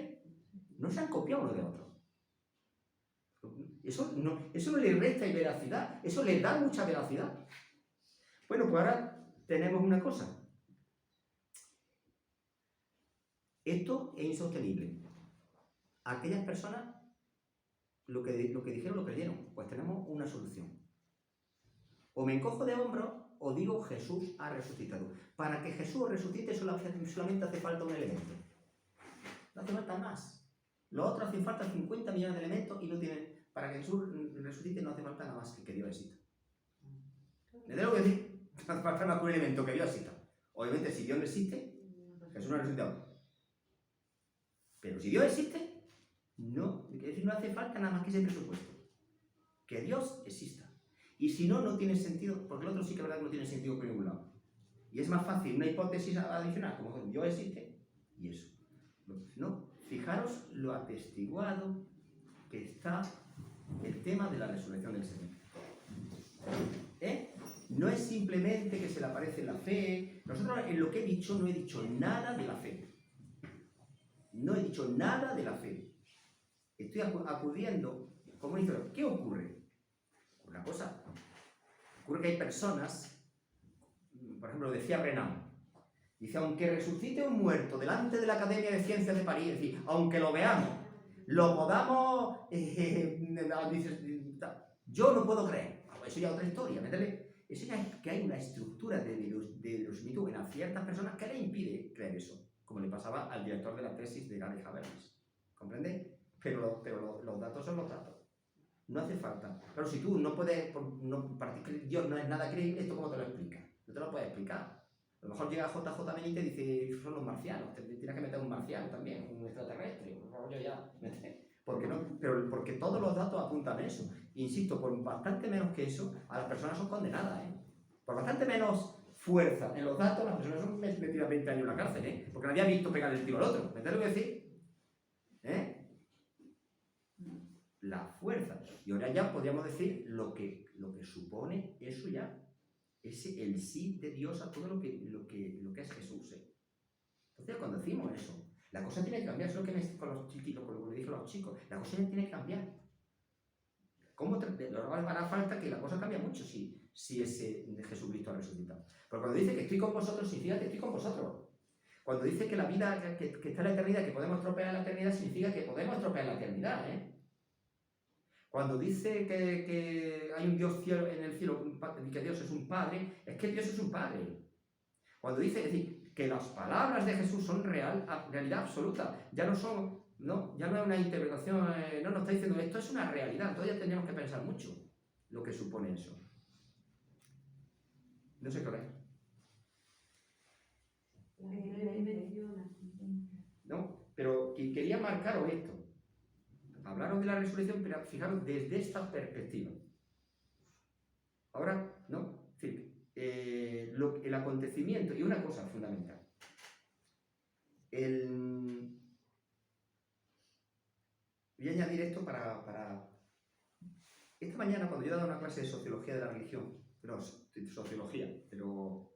No se han copiado unos de otros. Eso no le resta veracidad, eso le da mucha veracidad. Bueno, pues ahora tenemos una cosa. Esto es insostenible. Aquellas personas lo que dijeron lo creyeron. Pues tenemos una solución. O me encojo de hombros o digo Jesús ha resucitado. Para que Jesús resucite solamente hace falta un elemento. No hace falta más. Los otros hacen falta 50 millones de elementos y no tienen. Para que Jesús resucite no hace falta nada más que Dios exista. ¿Me tengo que decir? No hace falta más que un elemento que Dios exista. Obviamente, si Dios no existe, Jesús no ha resucitado. Pero si Dios existe, no hace falta nada más que ese presupuesto. Que Dios exista. Y si no, no tiene sentido, porque el otro sí que es verdad que no tiene sentido por ningún lado. Y es más fácil una hipótesis adicional, como Dios existe, y eso. No, fijaros lo atestiguado que está el tema de la resurrección del Señor. No es simplemente que se le aparece la fe. Nosotros en lo que he dicho no he dicho nada de la fe. No he dicho nada de la fe. Estoy acudiendo como dice, ¿qué ocurre? Una cosa. Ocurre que hay personas, por ejemplo, decía Renan, dice, aunque resucite un muerto delante de la Academia de Ciencias de París, es decir, aunque lo veamos, lo podamos, yo no puedo creer. Eso ya es otra historia, ¿me entiendes? Eso ya es que hay una estructura de mitos en ciertas personas que le impide creer eso, como le pasaba al director de la tesis de Gary Habermas. ¿Comprendéis? Pero los datos son los datos. No hace falta. Claro, si tú no puedes, para ti Dios no es nada creíble, ¿esto cómo te lo explicas? No te lo puedes explicar. A lo mejor llega JJ Benítez y dice, son los marcianos, tienes que meter un marciano también, un extraterrestre, yo ya, ¿por qué no? Pero porque todos los datos apuntan a eso. Insisto, por bastante menos que eso, a las personas son condenadas, ¿eh? Por bastante menos fuerza en los datos, las personas son metidas 20 años en la cárcel, ¿eh? Porque nadie ha visto pegar el tiro al otro. ¿Me entiendes lo que decir? La fuerza. Y ahora ya podríamos decir lo que supone eso ya. Es el sí de Dios a todo lo que es Jesús, ¿eh? Entonces, cuando decimos eso, la cosa tiene que cambiar. Eso es lo que con los chiquitos, con lo que le dije a los chicos. La cosa tiene que cambiar. ¿Cómo hará falta que la cosa cambie mucho si ese Jesucristo ha resucitado? Porque cuando dice que estoy con vosotros, significa que estoy con vosotros. Cuando dice que la vida, que está en la eternidad, que podemos estropear la eternidad, significa que podemos estropear la eternidad, ¿eh? Cuando dice que hay un Dios en el cielo y que Dios es un Padre, es que Dios es un Padre. Cuando dice, es decir, que las palabras de Jesús son realidad absoluta, ya no es una interpretación, no nos está diciendo esto es una realidad, todavía tendríamos que pensar mucho lo que supone eso. No sé qué hora es. ¿No? Pero quería marcaros esto. Hablaros de la resurrección, pero fijaros desde esta perspectiva. Ahora, ¿no? Es decir, el acontecimiento, y una cosa fundamental. Voy a añadir esto para... Esta mañana, cuando yo he dado una clase de sociología de la religión, no, sociología, pero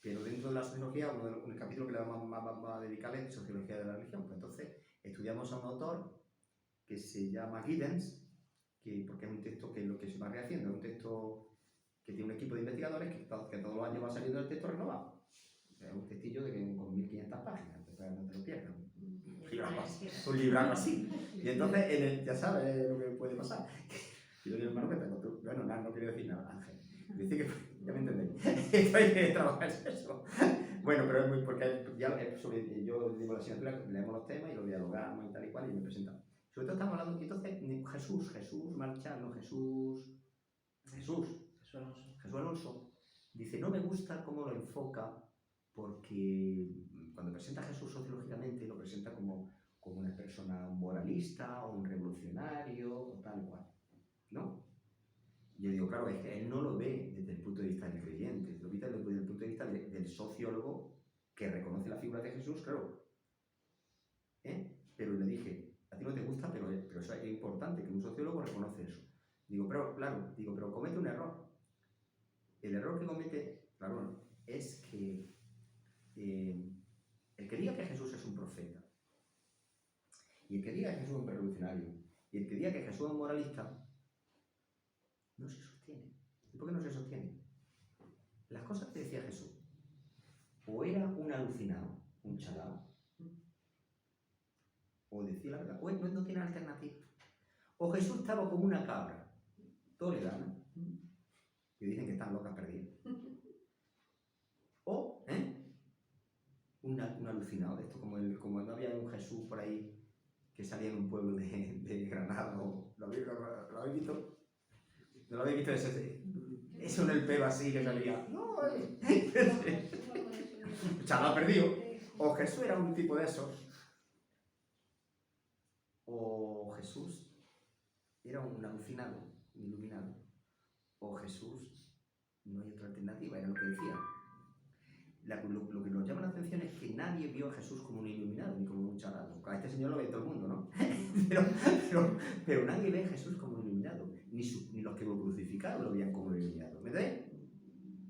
dentro de la sociología, un capítulo que le vamos a dedicar es sociología de la religión. Pues entonces, estudiamos a un autor que se llama Giddens, porque es un texto que es lo que se va rehaciendo, es un texto que tiene un equipo de investigadores que todos los años va saliendo el texto renovado. Es un textillo con 1500 páginas, entonces no te lo pierdas. Un libraco así. Y entonces, ya sabes lo que puede pasar. Y yo digo, hermano, que tengo tú. Bueno, no quiero decir nada, Ángel. Dice que, ya me entendéis. Esto hay que trabajar eso. Bueno, pero es muy, porque ya yo digo la asignatura, leemos los temas y los dialogamos y tal y cual, y me presentamos. Sobre todo estamos hablando, entonces, Jesús Marchal, Jesús Alonso, dice, no me gusta cómo lo enfoca, porque cuando presenta a Jesús sociológicamente, lo presenta como una persona moralista o un revolucionario o tal y cual, ¿no? Yo digo, claro, es que él no lo ve desde el punto de vista del creyente, lo ve desde el punto de vista del sociólogo que reconoce la figura de Jesús, claro. Pero le dije, a ti no te gusta, pero eso es importante, que un sociólogo reconoce eso. Digo, pero comete un error. El error que comete, claro, es que el que diga que Jesús es un profeta, y el que diga que Jesús es un revolucionario, y el que diga que Jesús es un moralista, no se sostiene. ¿Y por qué no se sostiene? Las cosas que decía Jesús, o era un alucinado, un chalao, o decía la verdad, o no tiene alternativa. O Jesús estaba como una cabra, toledana, que dicen que están locas perdidas. O, un alucinado de esto, como no había un Jesús por ahí que salía en un pueblo de Granada, ¿lo habéis visto? ¿No lo habéis visto eso en el pelo así que salía? No, chaval perdido. O Jesús era un tipo de esos, o Jesús era un alucinado, un iluminado, o Jesús no hay otra alternativa, era lo que decía. Lo que nos llama la atención es que nadie vio a Jesús como un iluminado ni como un charado. A este señor lo ve todo el mundo, ¿no? pero nadie ve a Jesús como un iluminado, ni los que lo crucificaron lo veían como un iluminado. ¿Me entendéis?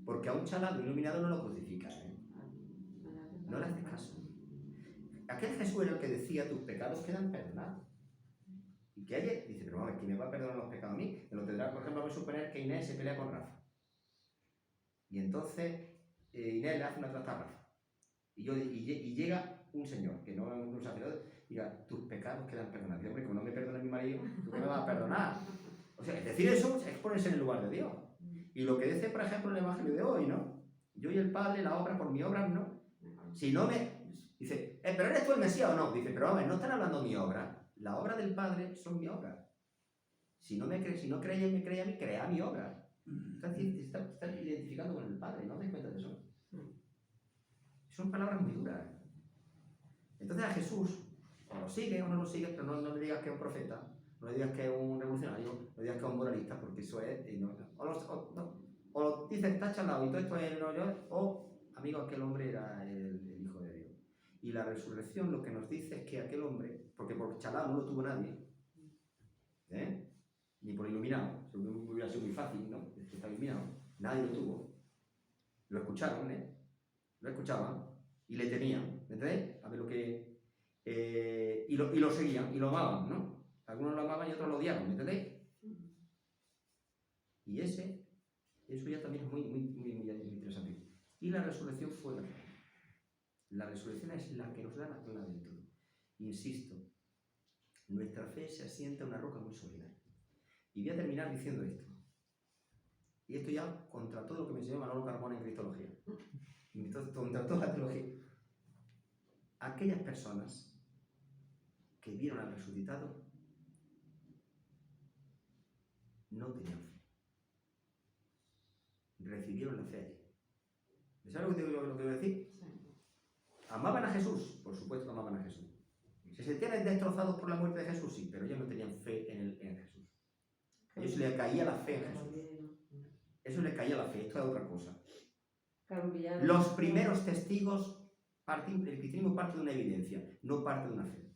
Porque a un charado iluminado no lo crucifican, no le haces caso. Aquel Jesús era el que decía, tus pecados quedan perdonados. Y que ayer dice, pero vamos, ¿quién me va a perdonar los pecados a mí? Me lo tendrá, por ejemplo, vamos a suponer que Inés se pelea con Rafa. Y entonces Inés le hace una trata a Rafa. Y llega un señor, que no es un sacerdote, y diga, tus pecados quedan perdonados. Y hombre, como no me perdona mi marido, ¿tú qué me vas a perdonar? O sea, es decir eso es ponerse en el lugar de Dios. Y lo que dice, por ejemplo, el Evangelio de hoy, ¿no? Yo y el Padre, la obra por mi obra, ¿no? Si no me... Dice, ¿pero eres tú el Mesías o no? Dice, pero vamos, no están hablando de mi obra. La obra del Padre son mi obra. Si no creéis en mí, crea mi obra. Está identificando con el Padre, ¿no te das cuenta de eso? Son palabras muy duras. Entonces a Jesús, o lo sigues o no lo sigues, pero no le digas que es un profeta, no le digas que es un revolucionario, no le digas que es un moralista, porque eso es... O lo dices, está chalado y todo esto es... O, amigo, aquel hombre era el Hijo de Dios. Y la resurrección lo que nos dice es que aquel hombre, porque por chalado no lo tuvo nadie, ni por iluminado, hubiera sido muy fácil, ¿no? Es que está iluminado, nadie lo tuvo. Lo escucharon, lo escuchaban y le tenían, ¿entendéis? A ver lo que... y lo seguían y lo amaban, ¿no? Algunos lo amaban y otros lo odiaban, ¿me entendéis? Y eso ya también es muy interesante. Y la resurrección fue la fe. La resurrección es la que nos da la clave de todo. Insisto, nuestra fe se asienta en una roca muy sólida. Y voy a terminar diciendo esto. Y esto ya contra todo lo que me enseñó Manolo Carmona en Cristología. Contra toda la teología. Aquellas personas que vieron al resucitado no tenían fe. Recibieron la fe allí. ¿Sabes lo que quiero decir? ¿Amaban a Jesús? Por supuesto que amaban a Jesús. ¿Se sentían destrozados por la muerte de Jesús? Sí, pero ellos no tenían fe en Jesús. A ellos les caía la fe en Jesús. Eso les caía la fe, esto es otra cosa. Los primeros testigos, el cristianismo parte de una evidencia, no parte de una fe.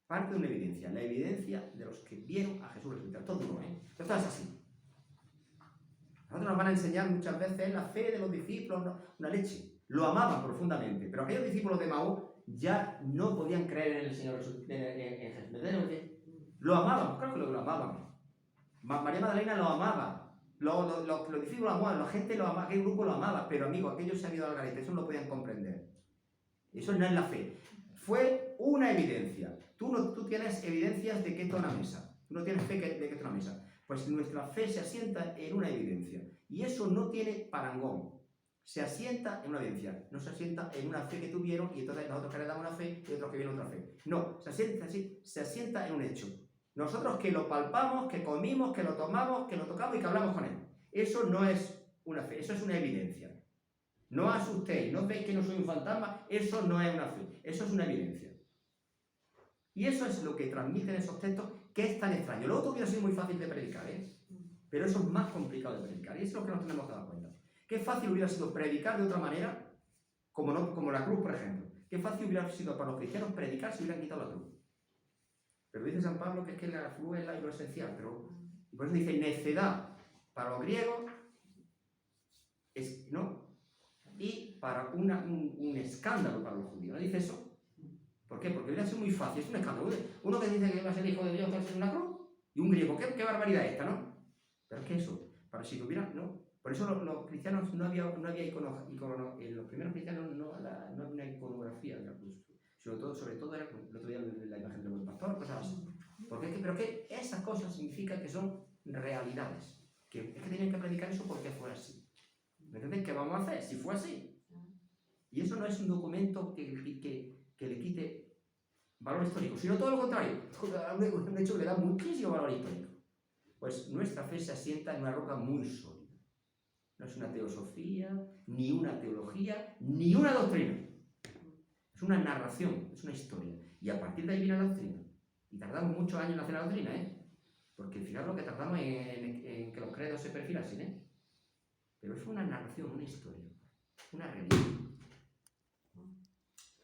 Parte de una evidencia, la evidencia de los que vieron a Jesús resucitar. Todo no, Esto es así. Nosotros nos van a enseñar muchas veces la fe de los discípulos, una leche. Lo amaban profundamente, pero aquellos discípulos de Maús ya no podían creer en el Señor Jesús, en Jesús. Lo amaban, claro que lo amaban. María Magdalena lo amaba, los discípulos lo amaban, la gente lo amaba, aquel grupo lo amaba, pero amigos, aquellos se han ido al garete, eso no lo podían comprender. Eso no es la fe. Fue una evidencia. Tú tienes evidencias de que esto es una mesa. Tú no tienes fe de que esto es una mesa. Pues nuestra fe se asienta en una evidencia. Y eso no tiene parangón. Se asienta en una evidencia, no se asienta en una fe que tuvieron y entonces nosotros que le damos una fe y otros que vienen otra fe. No, se asienta en un hecho. Nosotros que lo palpamos, que comimos, que lo tomamos, que lo tocamos y que hablamos con él. Eso no es una fe, eso es una evidencia. No asustéis, no veis que no soy un fantasma, eso no es una fe, eso es una evidencia. Y eso es lo que transmiten esos textos, que es tan extraño. Lo otro hubiera sido muy fácil de predicar, pero eso es más complicado de predicar y eso es lo que nos tenemos que dar cuenta. Qué fácil hubiera sido predicar de otra manera, como la cruz, por ejemplo. qué fácil hubiera sido para los cristianos predicar si hubieran quitado la cruz. Pero dice San Pablo que es que la cruz es lo esencial, pero y por eso dice necedad para los griegos, ¿no? Y para un escándalo para los judíos. ¿No dice eso? ¿Por qué? Porque hubiera sido muy fácil, es un escándalo. Uno que dice que va a ser hijo de Dios, que va a ser una cruz, y un griego, qué barbaridad esta, ¿no? Pero es que eso, para si tuviera, ¿no? Por eso los cristianos no había en los primeros cristianos no había una iconografía de la cruz. Sobre todo era el otro día la imagen del buen pastor, cosas así. Pero que esas cosas significan que son realidades. Que es que tenían que predicar eso porque fue así. ¿Me entiendes? ¿Qué vamos a hacer si fue así? Y eso no es un documento que le quite valor histórico, sino todo lo contrario. Un hecho que le da muchísimo valor histórico. Pues nuestra fe se asienta en una roca muy sólida. No es una teosofía, ni una teología, ni una doctrina. Es una narración, es una historia. Y a partir de ahí viene la doctrina. Y tardamos muchos años en hacer la doctrina, ¿eh? Porque fijaros lo que tardamos en que los credos se perfilasen, ¿eh? Pero es una narración, una historia, una realidad.